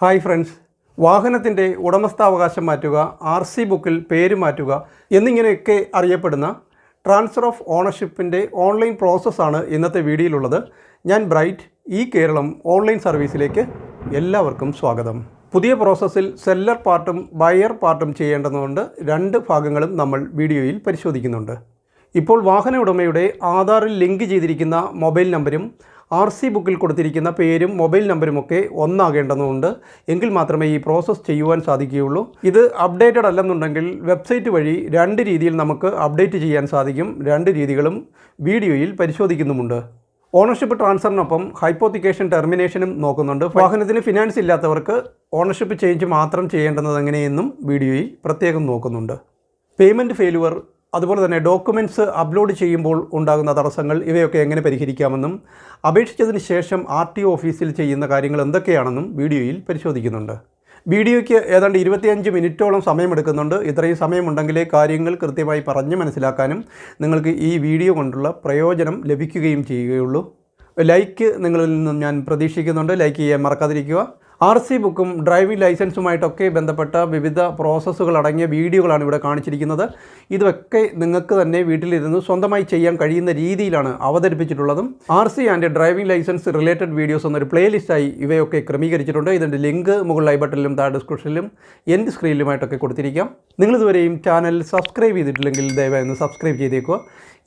Hi friends, വാഹനത്തിൻ്റെ ഉടമസ്ഥാവകാശം മാറ്റുക, RC ബുക്കിൽ പേര് മാറ്റുക എന്നിങ്ങനെയൊക്കെ അറിയപ്പെടുന്ന ട്രാൻസ്ഫർ ഓഫ് ഓണർഷിപ്പിൻ്റെ ഓൺലൈൻ പ്രോസസ്സാണ് ഇന്നത്തെ വീഡിയോയിലുള്ളത്. ഞാൻ ബ്രൈറ്റ്, കേരളം ഓൺലൈൻ സർവീസിലേക്ക് എല്ലാവർക്കും സ്വാഗതം. പുതിയ പ്രോസസ്സിൽ സെല്ലർ പാർട്ടും ബയർ പാർട്ടും ചെയ്യേണ്ടതുകൊണ്ട് രണ്ട് ഭാഗങ്ങളും നമ്മൾ വീഡിയോയിൽ പരിശോധിക്കുന്നുണ്ട്. ഇപ്പോൾ വാഹന ഉടമയുടെ ആധാറിൽ ലിങ്ക് ചെയ്തിരിക്കുന്ന മൊബൈൽ നമ്പരും RC ബുക്കിൽ കൊടുത്തിരിക്കുന്ന പേരും മൊബൈൽ നമ്പരുമൊക്കെ ഒന്നാകേണ്ടതുണ്ട്. എങ്കിൽ മാത്രമേ ഈ പ്രോസസ്സ് ചെയ്യുവാൻ സാധിക്കുകയുള്ളൂ. ഇത് അപ്ഡേറ്റഡ് അല്ലെന്നുണ്ടെങ്കിൽ വെബ്സൈറ്റ് വഴി രണ്ട് രീതിയിൽ നമുക്ക് അപ്ഡേറ്റ് ചെയ്യാൻ സാധിക്കും. രണ്ട് രീതികളും വീഡിയോയിൽ പരിശോധിക്കുന്നുമുണ്ട്. ഓണർഷിപ്പ് ട്രാൻസ്ഫറിനൊപ്പം ഹൈപ്പോത്തിക്കേഷൻ ടെർമിനേഷനും നോക്കുന്നുണ്ട്. വാഹനത്തിന് ഫിനാൻസ് ഇല്ലാത്തവർക്ക് ഓണർഷിപ്പ് ചേഞ്ച് മാത്രം ചെയ്യേണ്ടത് എങ്ങനെയെന്നും വീഡിയോയിൽ പ്രത്യേകം നോക്കുന്നുണ്ട്. പേയ്മെൻറ്റ് ഫെയിലുവർ, അതുപോലെ തന്നെ ഡോക്യുമെൻറ്റ്സ് അപ്ലോഡ് ചെയ്യുമ്പോൾ ഉണ്ടാകുന്ന തടസ്സങ്ങൾ, ഇവയൊക്കെ എങ്ങനെ പരിഹരിക്കാമെന്നും അപേക്ഷിച്ചതിന് ശേഷം RTO ഓഫീസിൽ ചെയ്യുന്ന കാര്യങ്ങൾ എന്തൊക്കെയാണെന്നും വീഡിയോയിൽ പരിശോധിക്കുന്നുണ്ട്. വീഡിയോയ്ക്ക് ഏതാണ്ട് 25 മിനിറ്റോളം സമയമെടുക്കുന്നുണ്ട്. ഇത്രയും സമയമുണ്ടെങ്കിലേ കാര്യങ്ങൾ കൃത്യമായി പറഞ്ഞ് മനസ്സിലാക്കാനും നിങ്ങൾക്ക് ഈ വീഡിയോ കൊണ്ടുള്ള പ്രയോജനം ലഭിക്കുകയും ചെയ്യുകയുള്ളൂ. ലൈക്ക് നിങ്ങളിൽ നിന്നും ഞാൻ പ്രതീക്ഷിക്കുന്നുണ്ട്. ലൈക്ക് ചെയ്യാൻ മറക്കാതിരിക്കുക. RC ബുക്കും ഡ്രൈവിംഗ് ലൈസൻസുമായിട്ടൊക്കെ ബന്ധപ്പെട്ട വിവിധ പ്രോസസ്സുകൾ അടങ്ങിയ വീഡിയോകളാണ് ഇവിടെ കാണിച്ചിരിക്കുന്നത്. ഇതൊക്കെ നിങ്ങൾക്ക് തന്നെ വീട്ടിലിരുന്ന് സ്വന്തമായി ചെയ്യാൻ കഴിയുന്ന രീതിയിലാണ് അവതരിപ്പിച്ചിട്ടുള്ളതും. RC and driving licence related videos എന്നൊരു പ്ലേലിസ്റ്റായി ഇവയൊക്കെ ക്രമീകരിച്ചിട്ടുണ്ട്. ഇതിൻ്റെ ലിങ്ക് മുകളിൽ ഐ ബട്ടണിലും താഴെ ഡിസ്ക്രിപ്ഷനിലും എൻ്റെ സ്ക്രീനിലുമായിട്ടൊക്കെ കൊടുത്തിരിക്കാം. നിങ്ങളിതുവരെയും ചാനൽ സബ്സ്ക്രൈബ് ചെയ്തിട്ടില്ലെങ്കിൽ ദയവായി ഒന്ന് സബ്സ്ക്രൈബ് ചെയ്തേക്കുക.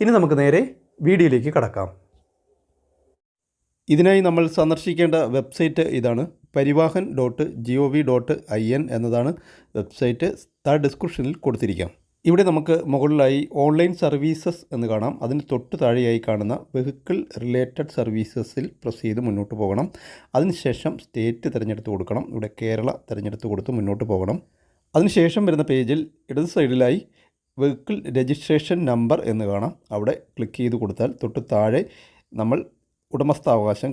ഇനി നമുക്ക് നേരെ വീഡിയോയിലേക്ക് കടക്കാം. ഇതിനായി നമ്മൾ സന്ദർശിക്കേണ്ട വെബ്സൈറ്റ് ഇതാണ്. പരിവാഹൻ.gov.in എന്നതാണ് വെബ്സൈറ്റ്. താഴെ ഡിസ്ക്രിപ്ഷനിൽ കൊടുത്തിരിക്കാം. ഇവിടെ നമുക്ക് മുകളിലായി ഓൺലൈൻ സർവീസസ് എന്ന് കാണാം. അതിന് തൊട്ട് താഴെയായി കാണുന്ന വെഹിക്കിൾ റിലേറ്റഡ് സർവീസസിൽ പ്രസ് ചെയ്ത് മുന്നോട്ട് പോകണം. അതിനുശേഷം സ്റ്റേറ്റ് തിരഞ്ഞെടുത്ത് കൊടുക്കണം. ഇവിടെ കേരള തിരഞ്ഞെടുത്ത് കൊടുത്ത് മുന്നോട്ട് പോകണം. അതിനുശേഷം വരുന്ന പേജിൽ ഇടത് സൈഡിലായി വെഹിക്കിൾ രജിസ്ട്രേഷൻ നമ്പർ എന്ന് കാണാം. അവിടെ ക്ലിക്ക് ചെയ്ത് കൊടുത്താൽ തൊട്ട് താഴെ നമ്മൾ ഉടമസ്ഥാവകാശം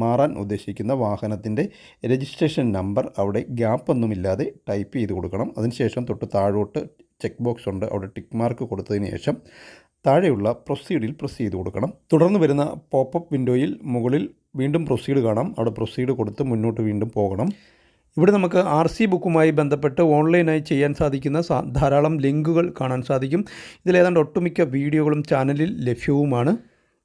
മാറാൻ ഉദ്ദേശിക്കുന്ന വാഹനത്തിൻ്റെ രജിസ്ട്രേഷൻ നമ്പർ അവിടെ ഗ്യാപ്പൊന്നുമില്ലാതെ ടൈപ്പ് ചെയ്ത് കൊടുക്കണം. അതിനുശേഷം തൊട്ട് താഴോട്ട് ചെക്ക് ബോക്സ് ഉണ്ട്. അവിടെ ടിക്ക് മാർക്ക് കൊടുത്തതിന് ശേഷം താഴെയുള്ള പ്രൊസീഡിൽ പ്രസ് ചെയ്ത് കൊടുക്കണം. തുടർന്ന് വരുന്ന പോപ്പപ്പ് വിൻഡോയിൽ മുകളിൽ വീണ്ടും പ്രൊസീഡ് കാണാം. അവിടെ പ്രൊസീഡ് കൊടുത്ത് മുന്നോട്ട് വീണ്ടും പോകണം. ഇവിടെ നമുക്ക് RC ബുക്കുമായി ബന്ധപ്പെട്ട് ഓൺലൈനായി ചെയ്യാൻ സാധിക്കുന്ന ധാരാളം ലിങ്കുകൾ കാണാൻ സാധിക്കും. ഇതിലേതാണ്ട് ഒട്ടുമിക്ക വീഡിയോകളും ചാനലിൽ ലഭ്യവുമാണ്.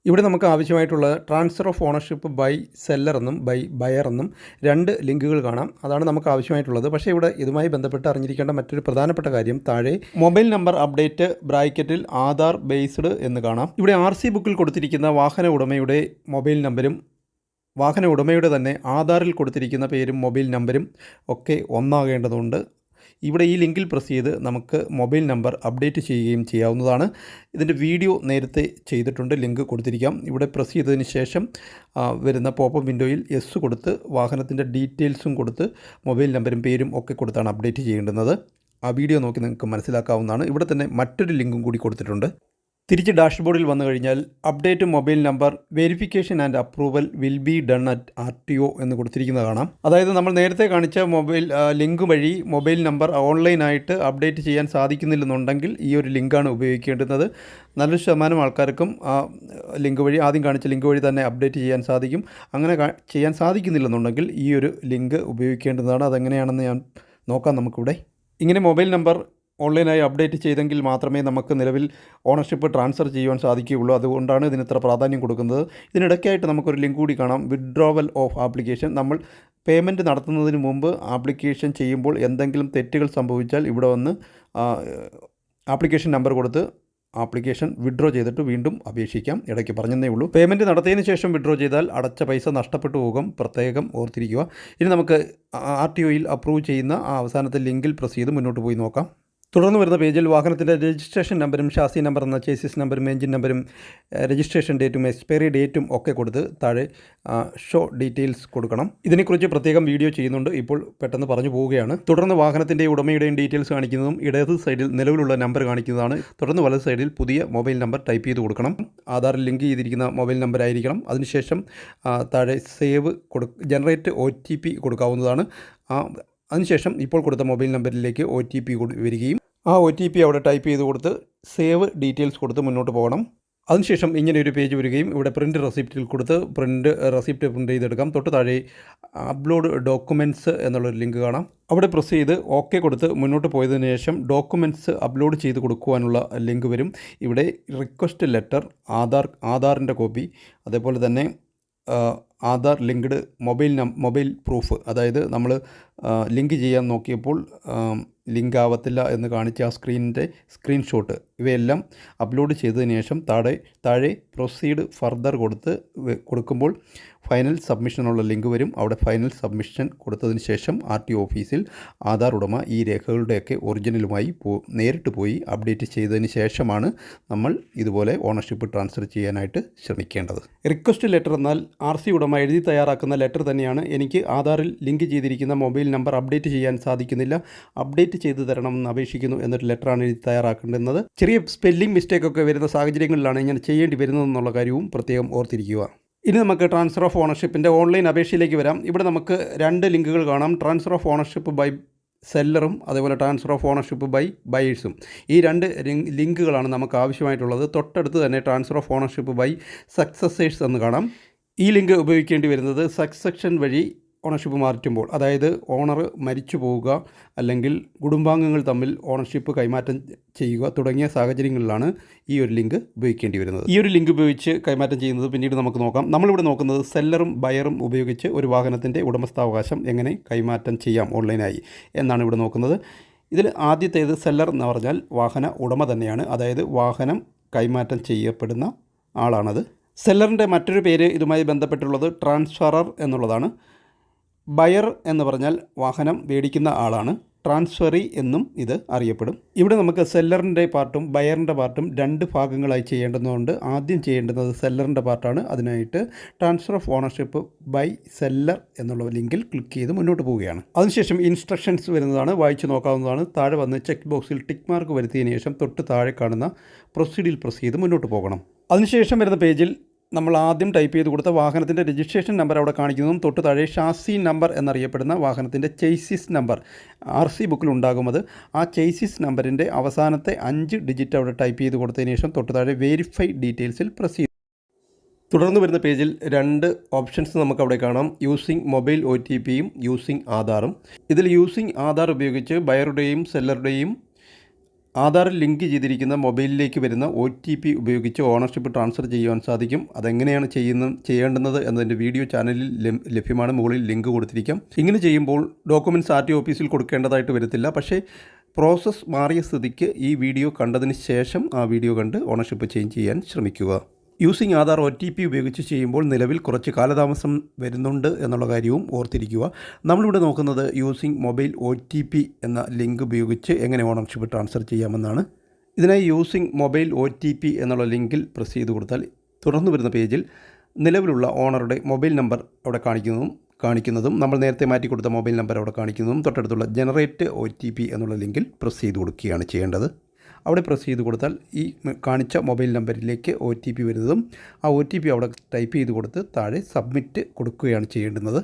ഇവിടെ നമുക്ക് ആവശ്യമായിട്ടുള്ള transfer of ownership by seller എന്നും ബൈ ബയർ എന്നും രണ്ട് ലിങ്കുകൾ കാണാം. അതാണ് നമുക്ക് ആവശ്യമായിട്ടുള്ളത്. പക്ഷേ ഇവിടെ ഇതുമായി ബന്ധപ്പെട്ട് അറിഞ്ഞിരിക്കേണ്ട മറ്റൊരു പ്രധാനപ്പെട്ട കാര്യം, താഴെ മൊബൈൽ നമ്പർ അപ്ഡേറ്റ് ബ്രാക്കറ്റിൽ ആധാർ ബേസ്ഡ് എന്ന് കാണാം. ഇവിടെ RC ബുക്കിൽ കൊടുത്തിരിക്കുന്ന വാഹന ഉടമയുടെ മൊബൈൽ നമ്പരും വാഹന ഉടമയുടെ തന്നെ ആധാറിൽ കൊടുത്തിരിക്കുന്ന പേരും മൊബൈൽ നമ്പരും ഒക്കെ ഒന്നാകേണ്ടതുണ്ട്. ഇവിടെ ഈ ലിങ്കിൽ പ്രസ് ചെയ്ത് നമുക്ക് മൊബൈൽ നമ്പർ അപ്ഡേറ്റ് ചെയ്യുകയും ചെയ്യാവുന്നതാണ്. ഇതിൻ്റെ വീഡിയോ നേരത്തെ ചെയ്തിട്ടുണ്ട്, ലിങ്ക് കൊടുത്തിരിക്കാം. ഇവിടെ പ്രസ് ചെയ്തതിന് ശേഷം വരുന്ന പോപ്പപ്പ് വിൻഡോയിൽ യെസ് കൊടുത്ത് വാഹനത്തിൻ്റെ ഡീറ്റെയിൽസും കൊടുത്ത് മൊബൈൽ നമ്പരും പേരും ഒക്കെ കൊടുത്താണ് അപ്ഡേറ്റ് ചെയ്യേണ്ടുന്നത്. ആ വീഡിയോ നോക്കി നിങ്ങൾക്ക് മനസ്സിലാക്കാവുന്നതാണ്. ഇവിടെ തന്നെ മറ്റൊരു ലിങ്കും കൂടി കൊടുത്തിട്ടുണ്ട്. തിരിച്ച് ഡാഷ്ബോർഡിൽ വന്നു കഴിഞ്ഞാൽ update mobile number verification and approval will be done at RTO എന്ന് കൊടുത്തിരിക്കുന്നത് കാണാം. അതായത് നമ്മൾ നേരത്തെ കാണിച്ച ലിങ്ക് വഴി മൊബൈൽ നമ്പർ ഓൺലൈനായിട്ട് അപ്ഡേറ്റ് ചെയ്യാൻ സാധിക്കുന്നില്ലെന്നുണ്ടെങ്കിൽ ഈ ഒരു ലിങ്കാണ് ഉപയോഗിക്കേണ്ടുന്നത്. നല്ലൊരു ശതമാനം ആൾക്കാർക്കും ലിങ്ക് വഴി, ആദ്യം കാണിച്ച ലിങ്ക് വഴി തന്നെ അപ്ഡേറ്റ് ചെയ്യാൻ സാധിക്കും. അങ്ങനെ ചെയ്യാൻ സാധിക്കുന്നില്ലെന്നുണ്ടെങ്കിൽ ഈ ഒരു ലിങ്ക് ഉപയോഗിക്കേണ്ടതാണ്. അതെങ്ങനെയാണെന്ന് ഞാൻ നോക്കാം. നമുക്കിവിടെ ഇങ്ങനെ മൊബൈൽ നമ്പർ ഓൺലൈനായി അപ്ഡേറ്റ് ചെയ്തെങ്കിൽ മാത്രമേ നമുക്ക് നിലവിൽ ഓണർഷിപ്പ് ട്രാൻസ്ഫർ ചെയ്യുവാൻ സാധിക്കുകയുള്ളൂ. അതുകൊണ്ടാണ് ഇതിന് ഇത്ര പ്രാധാന്യം കൊടുക്കുന്നത്. ഇതിനിടയ്ക്കായിട്ട് നമുക്കൊരു ലിങ്ക് കൂടി കാണാം, വിഡ്രോവൽ ഓഫ് ആപ്ലിക്കേഷൻ. നമ്മൾ പേയ്മെൻറ്റ് നടത്തുന്നതിന് മുമ്പ് ആപ്ലിക്കേഷൻ ചെയ്യുമ്പോൾ എന്തെങ്കിലും തെറ്റുകൾ സംഭവിച്ചാൽ ഇവിടെ വന്ന് ആപ്ലിക്കേഷൻ നമ്പർ കൊടുത്ത് ആപ്ലിക്കേഷൻ വിഡ്രോ ചെയ്തിട്ട് വീണ്ടും അപേക്ഷിക്കാം. ഇടയ്ക്ക് പറഞ്ഞതേ ഉള്ളൂ. പേയ്മെൻറ്റ് നടത്തിയതിന് ശേഷം വിഡ്രോ ചെയ്താൽ അടച്ച പൈസ നഷ്ടപ്പെട്ടു പോകും, പ്രത്യേകം ഓർത്തിരിക്കുക. ഇനി നമുക്ക് RTOയിൽ അപ്രൂവ് ചെയ്യുന്ന അവസാനത്തെ ലിങ്കിൽ പ്രസ് ചെയ്ത് മുന്നോട്ട് പോയി നോക്കാം. തുടർന്ന് വരുന്ന പേജിൽ വാഹനത്തിൻ്റെ രജിസ്ട്രേഷൻ നമ്പരും ഷാസി നമ്പർ എന്ന ചേസിസ് നമ്പറും എഞ്ചിൻ നമ്പരും രജിസ്ട്രേഷൻ ഡേറ്റും എക്സ്പയറി ഡേറ്റും ഒക്കെ കൊടുത്ത് താഴെ ഷോ ഡീറ്റെയിൽസ് കൊടുക്കണം. ഇതിനെക്കുറിച്ച് പ്രത്യേകം വീഡിയോ ചെയ്യുന്നുണ്ട്, ഇപ്പോൾ പെട്ടെന്ന് പറഞ്ഞു പോവുകയാണ്. തുടർന്ന് വാഹനത്തിൻ്റെ ഉടമയുടെയും ഡീറ്റെയിൽസ് കാണിക്കുന്നതും ഇടത് സൈഡിൽ നിലവിലുള്ള നമ്പർ കാണിക്കുന്നതാണ്. തുടർന്ന് വലത് സൈഡിൽ പുതിയ മൊബൈൽ നമ്പർ ടൈപ്പ് ചെയ്ത് കൊടുക്കണം. ആധാറിൽ ലിങ്ക് ചെയ്തിരിക്കുന്ന മൊബൈൽ നമ്പർ ആയിരിക്കണം. അതിനുശേഷം താഴെ സേവ് ജനറേറ്റ് OTP കൊടുക്കാവുന്നതാണ്. അതിനുശേഷം ഇപ്പോൾ കൊടുത്ത മൊബൈൽ നമ്പറിലേക്ക് OTP വരികയും ആ OTP അവിടെ ടൈപ്പ് ചെയ്ത് കൊടുത്ത് സേവ് ഡീറ്റെയിൽസ് കൊടുത്ത് മുന്നോട്ട് പോകണം. അതിനുശേഷം ഇങ്ങനെ ഒരു പേജ് വരികയും ഇവിടെ പ്രിൻറ്റ് റെസിപ്റ്റിൽ കൊടുത്ത് റെസിപ്റ്റ് പ്രിൻറ്റ് ചെയ്തെടുക്കാം. തൊട്ട് താഴെ അപ്ലോഡ് ഡോക്യുമെൻറ്റ്സ് എന്നുള്ളൊരു ലിങ്ക് കാണാം. അവിടെ പ്രസ് ചെയ്ത് ഓക്കെ കൊടുത്ത് മുന്നോട്ട് പോയതിനു ശേഷം ഡോക്യുമെൻറ്റ്സ് അപ്ലോഡ് ചെയ്ത് കൊടുക്കുവാനുള്ള ലിങ്ക് വരും. ഇവിടെ റിക്വസ്റ്റ് ലെറ്റർ, ആധാറിൻ്റെ കോപ്പി, അതേപോലെ തന്നെ ആധാർ ലിങ്ക്ഡ് മൊബൈൽ പ്രൂഫ്, അതായത് നമ്മൾ ലിങ്ക് ചെയ്യാൻ നോക്കിയപ്പോൾ ലിങ്ക് ആവത്തില്ല എന്ന് കാണിച്ച ആ സ്ക്രീൻഷോട്ട്, ഇവയെല്ലാം അപ്ലോഡ് ചെയ്തതിന് ശേഷം താഴെ പ്രൊസീഡ് ഫർദർ കൊടുക്കുമ്പോൾ ഫൈനൽ സബ്മിഷനുള്ള ലിങ്ക് വരും. അവിടെ ഫൈനൽ സബ്മിഷൻ കൊടുത്തതിന് ശേഷം RTO ഓഫീസിൽ ആധാർ ഉടമ ഈ രേഖകളുടെയൊക്കെ ഒറിജിനലുമായി നേരിട്ട് പോയി അപ്ഡേറ്റ് ചെയ്തതിന് ശേഷമാണ് നമ്മൾ ഇതുപോലെ ഓണർഷിപ്പ് ട്രാൻസ്ഫർ ചെയ്യാനായിട്ട് ശ്രമിക്കേണ്ടത്. റിക്വസ്റ്റ് ലെറ്റർ എന്നാൽ RC ഉടമ എഴുതി തയ്യാറാക്കുന്ന ലെറ്റർ തന്നെയാണ്. എനിക്ക് ആധാറിൽ ലിങ്ക് ചെയ്തിരിക്കുന്ന മൊബൈൽ നമ്പർ അപ്ഡേറ്റ് ചെയ്യാൻ സാധിക്കുന്നില്ല, അപ്ഡേറ്റ് ചെയ്തു തരണമെന്ന് അപേക്ഷിക്കുന്നു എന്നൊരു ലെറ്ററാണ് എഴുതി തയ്യാറാക്കേണ്ടുന്നത്. ചെറിയ സ്പെല്ലിംഗ് മിസ്റ്റേക്കൊക്കെ വരുന്ന സാഹചര്യങ്ങളിലാണ് ഇങ്ങനെ ചെയ്യേണ്ടി വരുന്നതെന്നുള്ള കാര്യവും പ്രത്യേകം ഓർത്തിരിക്കുക. ഇനി നമുക്ക് ട്രാൻസ്ഫർ ഓഫ് ഓണർഷിപ്പിൻ്റെ ഓൺലൈൻ അപേക്ഷയിലേക്ക് വരാം. ഇവിടെ നമുക്ക് 2 ലിങ്കുകൾ കാണാം. ട്രാൻസ്ഫർ ഓഫ് ഓണർഷിപ്പ് ബൈ സെല്ലറും അതേപോലെ ട്രാൻസ്ഫർ ഓഫ് ഓണർഷിപ്പ് ബൈ ബയേഴ്സും. ഈ 2 ലിങ്കുകളാണ് നമുക്ക് ആവശ്യമായിട്ടുള്ളത്. തൊട്ടടുത്ത് തന്നെ transfer of ownership by successors എന്ന് കാണാം. ഈ ലിങ്ക് ഉപയോഗിക്കേണ്ടി വരുന്നത് സക്സഷൻ വഴി ഓണർഷിപ്പ് മാറ്റുമ്പോൾ, അതായത് ഓണർ മരിച്ചു പോവുക അല്ലെങ്കിൽ കുടുംബാംഗങ്ങൾ തമ്മിൽ ഓണർഷിപ്പ് കൈമാറ്റം ചെയ്യുക തുടങ്ങിയ സാഹചര്യങ്ങളിലാണ് ഈ ഒരു ലിങ്ക് ഉപയോഗിക്കേണ്ടി വരുന്നത്. ഈ ഒരു ലിങ്ക് ഉപയോഗിച്ച് കൈമാറ്റം ചെയ്യുന്നത് പിന്നീട് നമുക്ക് നോക്കാം. നമ്മളിവിടെ നോക്കുന്നത് സെല്ലറും ബയറും ഉപയോഗിച്ച് ഒരു വാഹനത്തിൻ്റെ ഉടമസ്ഥാവകാശം എങ്ങനെ കൈമാറ്റം ചെയ്യാം ഓൺലൈനായി എന്നാണ് ഇവിടെ നോക്കുന്നത്. ഇതിൽ ആദ്യത്തേത് സെല്ലർ എന്ന് പറഞ്ഞാൽ വാഹന ഉടമ തന്നെയാണ്, അതായത് വാഹനം കൈമാറ്റം ചെയ്യപ്പെടുന്ന ആളാണത്. സെല്ലറിൻ്റെ മറ്റൊരു പേര് ഇതുമായി ബന്ധപ്പെട്ടുള്ളത് ട്രാൻസ്ഫറർ എന്നുള്ളതാണ്. ബയർ എന്ന് പറഞ്ഞാൽ വാഹനം മേടിക്കുന്ന ആളാണ്. ട്രാൻസ്ഫറി എന്നും ഇത് അറിയപ്പെടും. ഇവിടെ നമുക്ക് സെല്ലറിൻ്റെ പാർട്ടും ബയറിൻ്റെ പാർട്ടും 2 ഭാഗങ്ങളായി ചെയ്യേണ്ടതുകൊണ്ട് ആദ്യം ചെയ്യേണ്ടുന്നത് സെല്ലറിൻ്റെ പാർട്ടാണ്. അതിനായിട്ട് transfer of ownership by seller എന്നുള്ള ലിങ്കിൽ ക്ലിക്ക് ചെയ്ത് മുന്നോട്ട് പോവുകയാണ്. അതിനുശേഷം ഇൻസ്ട്രക്ഷൻസ് വരുന്നതാണ്, വായിച്ച് നോക്കാവുന്നതാണ്. താഴെ വന്ന് ചെക്ക് ബോക്സിൽ ടിക്ക് മാർക്ക് വരുത്തിയതിന് ശേഷം തൊട്ട് താഴെ കാണുന്ന പ്രൊസീഡിൽ പ്രസ് ചെയ്ത് മുന്നോട്ട് പോകണം. അതിനുശേഷം വരുന്ന പേജിൽ നമ്മൾ ആദ്യം ടൈപ്പ് ചെയ്ത് കൊടുത്ത വാഹനത്തിൻ്റെ രജിസ്ട്രേഷൻ നമ്പർ അവിടെ കാണിക്കുന്നതും തൊട്ട് താഴെ ഷാസി നമ്പർ എന്നറിയപ്പെടുന്ന വാഹനത്തിൻ്റെ ചേസിസ് നമ്പർ RC ബുക്കിൽ ഉണ്ടാകും. ആ ചേസിസ് നമ്പറിൻ്റെ അവസാനത്തെ 5 ഡിജിറ്റ് അവിടെ ടൈപ്പ് ചെയ്ത് കൊടുത്തതിന് ശേഷം തൊട്ട് താഴെ വെരിഫൈ ഡീറ്റെയിൽസിൽ പ്രസ് ചെയ്തു. തുടർന്ന് വരുന്ന പേജിൽ 2 ഓപ്ഷൻസ് നമുക്ക് അവിടെ കാണാം. യൂസിങ് മൊബൈൽ OTPയും യൂസിങ് ആധാറും. ഇതിൽ യൂസിങ് ആധാർ ഉപയോഗിച്ച് ബയറുടെയും സെല്ലറുടെയും ആധാറിൽ ലിങ്ക് ചെയ്തിരിക്കുന്ന മൊബൈലിലേക്ക് വരുന്ന OTP ഉപയോഗിച്ച് ഓണർഷിപ്പ് ട്രാൻസ്ഫർ ചെയ്യുവാൻ സാധിക്കും. അതെങ്ങനെയാണ് ചെയ്യേണ്ടുന്നത് എന്നതിൻ്റെ വീഡിയോ ചാനലിൽ ലഭ്യമാണ്, മുകളിൽ ലിങ്ക് കൊടുത്തിരിക്കാം. ഇങ്ങനെ ചെയ്യുമ്പോൾ ഡോക്യുമെൻറ്റ്സ് RTO ഓഫീസിൽ കൊടുക്കേണ്ടതായിട്ട് വരത്തില്ല. പക്ഷേ പ്രോസസ്സ് മാറിയ സ്ഥിതിക്ക് ഈ വീഡിയോ കണ്ടതിന് ശേഷം ആ വീഡിയോ കണ്ട് ഓണർഷിപ്പ് ചേഞ്ച് ചെയ്യാൻ ശ്രമിക്കുക. യൂസിങ് ആധാർ OTP ഉപയോഗിച്ച് ചെയ്യുമ്പോൾ നിലവിൽ കുറച്ച് കാലതാമസം വരുന്നുണ്ട് എന്നുള്ള കാര്യവും ഓർത്തിരിക്കുക. നമ്മളിവിടെ നോക്കുന്നത് യൂസിങ് മൊബൈൽ OTP എന്ന ലിങ്ക് ഉപയോഗിച്ച് എങ്ങനെ ഓണർഷിപ്പ് ട്രാൻസ്ഫർ ചെയ്യാമെന്നാണ്. ഇതിനായി യൂസിങ് മൊബൈൽ OTP എന്നുള്ള ലിങ്കിൽ പ്രസ് ചെയ്ത് കൊടുത്താൽ തുടർന്ന് വരുന്ന പേജിൽ നിലവിലുള്ള ഓണറുടെ മൊബൈൽ നമ്പർ അവിടെ കാണിക്കുന്നതും നമ്മൾ നേരത്തെ മാറ്റി കൊടുത്ത മൊബൈൽ നമ്പർ അവിടെ കാണിക്കുന്നതും തൊട്ടടുത്തുള്ള ജനറേറ്റ് OTP എന്നുള്ള ലിങ്കിൽ പ്രസ് ചെയ്ത് കൊടുക്കുകയാണ് ചെയ്യേണ്ടത്. അവിടെ പ്രസ് ചെയ്ത് കൊടുത്താൽ ഈ കാണിച്ച മൊബൈൽ നമ്പറിലേക്ക് OTP വരുന്നതും ആ OTP അവിടെ ടൈപ്പ് ചെയ്ത് കൊടുത്ത് താഴെ സബ്മിറ്റ് കൊടുക്കുകയാണ് ചെയ്യേണ്ടുന്നത്.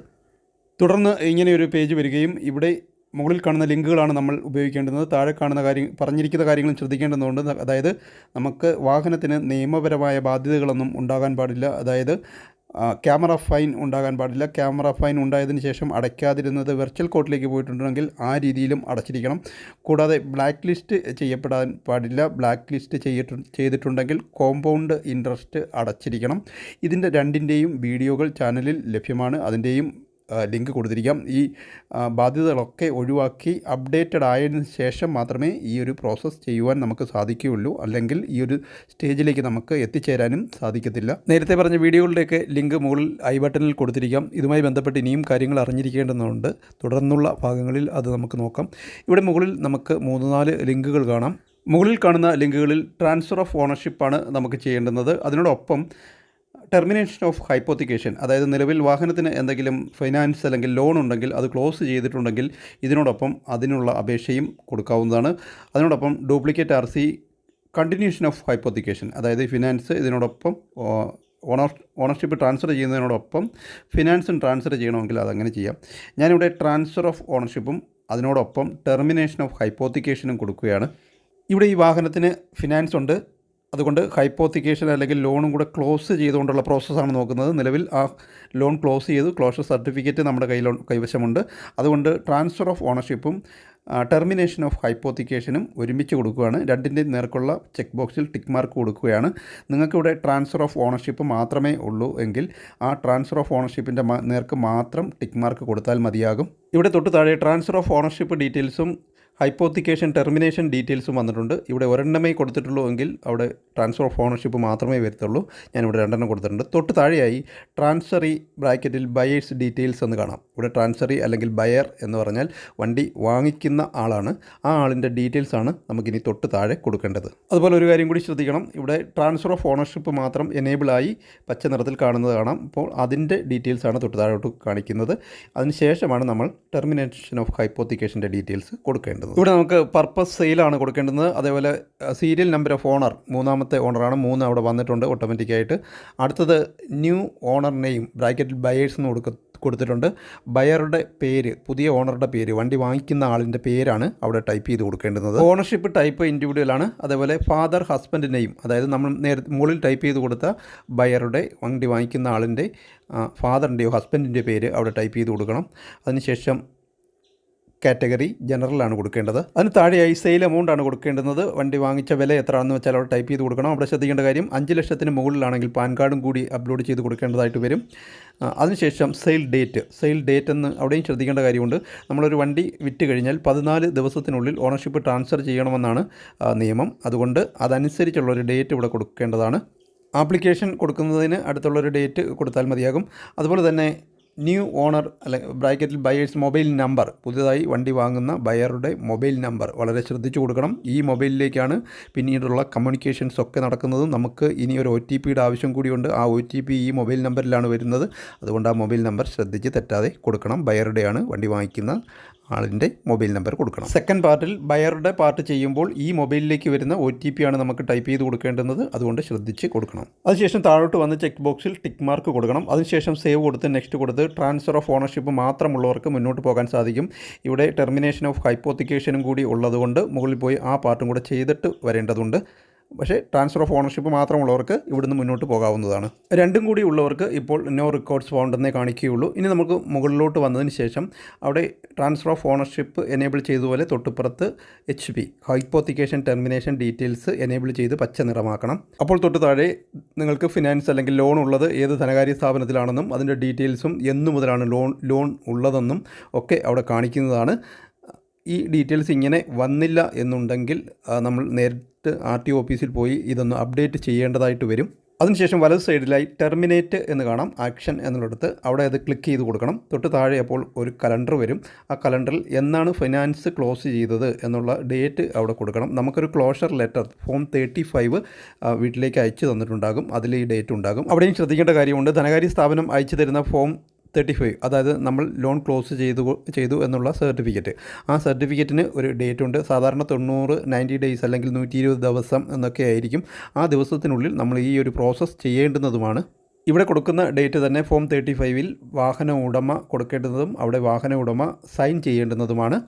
തുടർന്ന് ഇങ്ങനെയൊരു പേജ് വരികയും ഇവിടെ മുകളിൽ കാണുന്ന ലിങ്കുകളാണ് നമ്മൾ ഉപയോഗിക്കേണ്ടുന്നത്. താഴെ കാണുന്ന പറഞ്ഞിരിക്കുന്ന കാര്യങ്ങളും ശ്രദ്ധിക്കേണ്ടതുണ്ട്. അതായത് നമുക്ക് വാഹനത്തിന് നിയമപരമായ ബാധ്യതകളൊന്നും ഉണ്ടാകാൻ പാടില്ല. അതായത് ക്യാമറ ഫൈൻ ഉണ്ടാകാൻ പാടില്ല. ക്യാമറ ഫൈൻ ഉണ്ടായതിനു ശേഷം അടയ്ക്കാതിരുന്നത് വെർച്വൽ കോർട്ടിലേക്ക് പോയിട്ടുണ്ടെങ്കിൽ ആ രീതിയിലും അടച്ചിരിക്കണം. കൂടാതെ ബ്ലാക്ക് ലിസ്റ്റ് ചെയ്യപ്പെടാൻ പാടില്ല. ബ്ലാക്ക് ലിസ്റ്റ് ചെയ്തിട്ടുണ്ടെങ്കിൽ കോമ്പൗണ്ട് ഇൻട്രസ്റ്റ് അടച്ചിരിക്കണം. ഇതിൻ്റെ 2ൻ്റെയും വീഡിയോകൾ ചാനലിൽ ലഭ്യമാണ്. അതിൻ്റെയും ലിങ്ക് കൊടുത്തിരിക്കാം. ഈ ബാധ്യതകളൊക്കെ ഒഴിവാക്കി അപ്ഡേറ്റഡ് ആയതിനു ശേഷം മാത്രമേ ഈ ഒരു പ്രോസസ്സ് ചെയ്യുവാൻ നമുക്ക് സാധിക്കുകയുള്ളൂ. അല്ലെങ്കിൽ ഈ ഒരു സ്റ്റേജിലേക്ക് നമുക്ക് എത്തിച്ചേരാനും സാധിക്കത്തില്ല. നേരത്തെ പറഞ്ഞ വീഡിയോകളുടെയൊക്കെ ലിങ്ക് മുകളിൽ ഐ ബട്ടണിൽ കൊടുത്തിരിക്കാം. ഇതുമായി ബന്ധപ്പെട്ട് ഇനിയും കാര്യങ്ങൾ അറിഞ്ഞിരിക്കേണ്ടതുണ്ട്. തുടർന്നുള്ള ഭാഗങ്ങളിൽ അത് നമുക്ക് നോക്കാം. ഇവിടെ മുകളിൽ നമുക്ക് 3-4 ലിങ്കുകൾ കാണാം. മുകളിൽ കാണുന്ന ലിങ്കുകളിൽ ട്രാൻസ്ഫർ ഓഫ് ഓണർഷിപ്പാണ് നമുക്ക് ചെയ്യേണ്ടുന്നത്. അതിനോടൊപ്പം ടെർമിനേഷൻ ഓഫ് ഹൈപ്പോത്തിക്കേഷൻ, അതായത് നിലവിൽ വാഹനത്തിന് എന്തെങ്കിലും ഫൈനാൻസ് അല്ലെങ്കിൽ ലോൺ ഉണ്ടെങ്കിൽ അത് ക്ലോസ് ചെയ്തിട്ടുണ്ടെങ്കിൽ ഇതിനോടൊപ്പം അതിനുള്ള അപേക്ഷയും കൊടുക്കാവുന്നതാണ്. അതിനോടൊപ്പം duplicate RC continuation of hypothecation, അതായത് ഫിനാൻസ് ഇതിനോടൊപ്പം ഓണർഷിപ്പ് ട്രാൻസ്ഫർ ചെയ്യുന്നതിനോടൊപ്പം ഫിനാൻസും ട്രാൻസ്ഫർ ചെയ്യണമെങ്കിൽ അതങ്ങനെ ചെയ്യാം. ഞാനിവിടെ ട്രാൻസ്ഫർ ഓഫ് ഓണർഷിപ്പും അതിനോടൊപ്പം ടെർമിനേഷൻ ഓഫ് ഹൈപ്പോത്തിക്കേഷനും കൊടുക്കുകയാണ്. ഇവിടെ ഈ വാഹനത്തിന് ഫിനാൻസ് ഉണ്ട്, അതുകൊണ്ട് ഹൈപ്പോത്തിക്കേഷൻ അല്ലെങ്കിൽ ലോണും കൂടെ ക്ലോസ് ചെയ്തുകൊണ്ടുള്ള പ്രോസസ്സാണ് നോക്കുന്നത്. നിലവിൽ ആ ലോൺ ക്ലോസ് ചെയ്തു, ക്ലോഷർ സർട്ടിഫിക്കറ്റ് നമ്മുടെ കൈവശമുണ്ട്. അതുകൊണ്ട് ട്രാൻസ്ഫർ ഓഫ് ഓണർഷിപ്പും ടെർമിനേഷൻ ഓഫ് ഹൈപ്പോത്തിക്കേഷനും ഒരുമിച്ച് കൊടുക്കുകയാണ്. രണ്ടിൻ്റെയും നേർക്കുള്ള ചെക്ക് ബോക്സിൽ ടിക്ക് മാർക്ക് കൊടുക്കുകയാണ്. നിങ്ങൾക്കിവിടെ ട്രാൻസ്ഫർ ഓഫ് ഓണർഷിപ്പ് മാത്രമേ ഉള്ളൂ എങ്കിൽ ആ ട്രാൻസ്ഫർ ഓഫ് ഓണർഷിപ്പിൻ്റെ നേർക്ക് മാത്രം ടിക്ക് മാർക്ക് കൊടുത്താൽ മതിയാകും. ഇവിടെ തൊട്ട് താഴെ ട്രാൻസ്ഫർ ഓഫ് ഓണർഷിപ്പ് ഡീറ്റെയിൽസും ഹൈപ്പോത്തിക്കേഷൻ ടെർമിനേഷൻ ഡീറ്റെയിൽസും വന്നിട്ടുണ്ട്. ഇവിടെ ഒരെണ്ണമേ കൊടുത്തിട്ടുള്ളൂ എങ്കിൽ അവിടെ ട്രാൻസ്ഫർ ഓഫ് ഓണർഷിപ്പ് മാത്രമേ വരത്തുള്ളൂ. ഞാനിവിടെ രണ്ടെണ്ണം കൊടുത്തിട്ടുണ്ട്. തൊട്ട് താഴെയായി ട്രാൻസ്ഫറി ബ്രാക്കറ്റിൽ ബയേഴ്സ് ഡീറ്റെയിൽസ് എന്ന് കാണാം. ഇവിടെ ട്രാൻസ്ഫറി അല്ലെങ്കിൽ ബയർ എന്ന് പറഞ്ഞാൽ വണ്ടി വാങ്ങിക്കുന്ന ആളാണ്. ആ ആളിൻ്റെ ഡീറ്റെയിൽസാണ് നമുക്കിനി തൊട്ട് താഴെ കൊടുക്കേണ്ടത്. അതുപോലെ ഒരു കാര്യം കൂടി ശ്രദ്ധിക്കണം. ഇവിടെ ട്രാൻസ്ഫർ ഓഫ് ഓണർഷിപ്പ് മാത്രം എനേബിളായി പച്ച നിറത്തിൽ കാണുന്നത് കാണാം. അപ്പോൾ അതിൻ്റെ ഡീറ്റെയിൽസാണ് തൊട്ട് താഴോട്ട് കാണിക്കുന്നത്. അതിനുശേഷമാണ് നമ്മൾ ടെർമിനേഷൻ ഓഫ് ഹൈപ്പോത്തിക്കേഷൻ്റെ ഡീറ്റെയിൽസ് കൊടുക്കേണ്ടത്. ഇവിടെ നമുക്ക് പർപ്പസ് സെയിലാണ് കൊടുക്കേണ്ടത്. അതേപോലെ സീരിയൽ നമ്പർ ഓഫ് ഓണർ, മൂന്നാമത്തെ ഓണറാണ്, 3 അവിടെ വന്നിട്ടുണ്ട് ഓട്ടോമാറ്റിക്കായിട്ട്. അടുത്തത് ന്യൂ ഓണർ നെയിം ബ്രാക്കറ്റിൽ ബയേഴ്സ് എന്ന് കൊടുത്തിട്ടുണ്ട്. ബയറുടെ പേര്, പുതിയ ഓണറുടെ പേര്, വണ്ടി വാങ്ങിക്കുന്ന ആളിൻ്റെ പേരാണ് അവിടെ ടൈപ്പ് ചെയ്ത് കൊടുക്കേണ്ടത്. ഓണർഷിപ്പ് ടൈപ്പ് ഇൻഡിവിജ്വലാണ്. അതേപോലെ ഫാദർ ഹസ്ബൻഡ് നെയിം, അതായത് നമ്മൾ മുകളിൽ ടൈപ്പ് ചെയ്ത് കൊടുത്ത ബയറുടെ വണ്ടി വാങ്ങിക്കുന്ന ആളിൻ്റെ ഫാദറിൻ്റെയോ ഹസ്ബൻഡിൻ്റെയോ പേര് അവിടെ ടൈപ്പ് ചെയ്ത് കൊടുക്കണം. അതിനുശേഷം കാറ്റഗറി ജനറലാണ് കൊടുക്കേണ്ടത്. അതിന് താഴെയായി സെയിൽ എമൗണ്ട് ആണ് കൊടുക്കേണ്ടത്. വണ്ടി വാങ്ങിച്ച വില എത്രയാണെന്ന് വെച്ചാൽ അവിടെ ടൈപ്പ് ചെയ്ത് കൊടുക്കണം. അവിടെ ശ്രദ്ധിക്കേണ്ട കാര്യം 5 ലക്ഷത്തിന് മുകളിലാണെങ്കിൽ പാൻ കാർഡും കൂടി അപ്ലോഡ് ചെയ്ത് കൊടുക്കേണ്ടതായിട്ട് വരും. അതിനുശേഷം സെയിൽ ഡേറ്റ് എന്ന് അവിടെയും ശ്രദ്ധിക്കേണ്ട കാര്യമുണ്ട്. നമ്മളൊരു വണ്ടി വിറ്റ് കഴിഞ്ഞാൽ 14 ദിവസത്തിനുള്ളിൽ ഓണർഷിപ്പ് ട്രാൻസ്ഫർ ചെയ്യണമെന്നാണ് നിയമം. അതുകൊണ്ട് അതനുസരിച്ചുള്ളൊരു ഡേറ്റ് ഇവിടെ കൊടുക്കേണ്ടതാണ്. ആപ്ലിക്കേഷൻ കൊടുക്കുന്നതിന് അടുത്തുള്ളൊരു ഡേറ്റ് കൊടുത്താൽ മതിയാകും. അതുപോലെ തന്നെ ന്യൂ ഓണർ ബ്രാക്കറ്റിൽ ബയേഴ്സ് മൊബൈൽ നമ്പർ, പുതുതായി വണ്ടി വാങ്ങുന്ന ബയറുടെ മൊബൈൽ നമ്പർ വളരെ ശ്രദ്ധിച്ചു കൊടുക്കണം. ഈ മൊബൈലിലേക്കാണ് പിന്നീടുള്ള കമ്മ്യൂണിക്കേഷൻസ് ഒക്കെ നടക്കുന്നതും. നമുക്ക് ഇനി ഒരു OTPയുടെ ആവശ്യം കൂടിയുണ്ട്. ആ OTP ഈ മൊബൈൽ നമ്പറിലാണ് വരുന്നത്. അതുകൊണ്ട് ആ മൊബൈൽ നമ്പർ ശ്രദ്ധിച്ച് തെറ്റാതെ കൊടുക്കണം. ബയറുടെയാണ്, വണ്ടി വാങ്ങിക്കുന്ന ആളിൻ്റെ മൊബൈൽ നമ്പർ കൊടുക്കണം. സെക്കൻഡ് പാർട്ടിൽ ബയറുടെ പാർട്ട് ചെയ്യുമ്പോൾ ഈ മൊബൈലിലേക്ക് വരുന്ന OTP ആണ് നമുക്ക് ടൈപ്പ് ചെയ്ത് കൊടുക്കേണ്ടുന്നത്. അതുകൊണ്ട് ശ്രദ്ധിച്ച് കൊടുക്കണം. അതിനുശേഷം താഴോട്ട് വന്ന് ചെക്ക് ബോക്സിൽ ടിക്ക് മാർക്ക് കൊടുക്കണം. അതിനുശേഷം സേവ് കൊടുത്ത് നെക്സ്റ്റ് കൊടുത്ത് ട്രാൻസ്ഫർ ഓഫ് ഓണർഷിപ്പ് മാത്രമുള്ളവർക്ക് മുന്നോട്ട് പോകാൻ സാധിക്കും. ഇവിടെ ടെർമിനേഷൻ ഓഫ് ഹൈപ്പോത്തിക്കേഷനും കൂടി ഉള്ളതുകൊണ്ട് മുകളിൽ പോയി ആ പാർട്ടും കൂടെ ചെയ്തിട്ട് വരേണ്ടതുണ്ട്. പക്ഷേ ട്രാൻസ്ഫർ ഓഫ് ഓണർഷിപ്പ് മാത്രമുള്ളവർക്ക് ഇവിടുന്ന് മുന്നോട്ട് പോകാവുന്നതാണ്. രണ്ടും കൂടി ഉള്ളവർക്ക് ഇപ്പോൾ നോ റെക്കോർഡ്സ് ഫൗണ്ട് എന്നേ കാണിക്കുകയുള്ളൂ. ഇനി നമുക്ക് മുകളിലോട്ട് വന്നതിന് ശേഷം അവിടെ ട്രാൻസ്ഫർ ഓഫ് ഓണർഷിപ്പ് എനേബിൾ ചെയ്തതുപോലെ തൊട്ടുപുറത്ത് HP hypothecation termination details enable ചെയ്ത് പച്ച നിറമാക്കണം. അപ്പോൾ തൊട്ട് താഴെ നിങ്ങൾക്ക് ഫിനാൻസ് അല്ലെങ്കിൽ ലോൺ ഉള്ളത് ഏത് ധനകാര്യ സ്ഥാപനത്തിലാണെന്നും അതിൻ്റെ ഡീറ്റെയിൽസും എന്നു മുതലാണ് ലോൺ ഉള്ളതെന്നും ഒക്കെ അവിടെ കാണിക്കുന്നതാണ്. ഈ ഡീറ്റെയിൽസ് ഇങ്ങനെ വന്നില്ല എന്നുണ്ടെങ്കിൽ നമ്മൾ നേരിട്ട് RTO ഓഫീസിൽ പോയി ഇതൊന്ന് അപ്ഡേറ്റ് ചെയ്യേണ്ടതായിട്ട് വരും. അതിനുശേഷം വലത് സൈഡിലായി ടെർമിനേറ്റ് എന്ന് കാണാം, ആക്ഷൻ എന്നുള്ളിടത്ത് അവിടെ അത് ക്ലിക്ക് ചെയ്ത് കൊടുക്കണം. തൊട്ട് താഴെ അപ്പോൾ ഒരു കലണ്ടർ വരും. ആ കലണ്ടറിൽ എന്നാണ് ഫിനാൻസ് ക്ലോസ് ചെയ്തത് എന്നുള്ള ഡേറ്റ് അവിടെ കൊടുക്കണം. നമുക്കൊരു ക്ലോഷർ ലെറ്റർ ഫോം 35 വീട്ടിലേക്ക് അയച്ചു തന്നിട്ടുണ്ടാകും. അതിൽ ഈ ഡേറ്റ് ഉണ്ടാകും. അവിടെയും ശ്രദ്ധിക്കേണ്ട കാര്യമുണ്ട്. ധനകാര്യ സ്ഥാപനം അയച്ചു തരുന്ന ഫോം 35, അതായത് നമ്മൾ ലോൺ ക്ലോസ് ചെയ്തു എന്നുള്ള സർട്ടിഫിക്കറ്റ്, ആ സർട്ടിഫിക്കറ്റിന് ഒരു ഡേറ്റ് ഉണ്ട്. സാധാരണ 90 ഡേയ്സ് അല്ലെങ്കിൽ 120 ദിവസം എന്നൊക്കെ ആയിരിക്കും. ആ ദിവസത്തിനുള്ളിൽ നമ്മൾ ഈ ഒരു പ്രോസസ്സ് ചെയ്യേണ്ടുന്നതുമാണ്. ഇവിടെ കൊടുക്കുന്ന ഡേറ്റ് തന്നെ ഫോം 35-ൽ വാഹന ഉടമ കൊടുക്കേണ്ടതും അവിടെ വാഹന ഉടമ സൈൻ ചെയ്യേണ്ടുന്നതുമാണ്.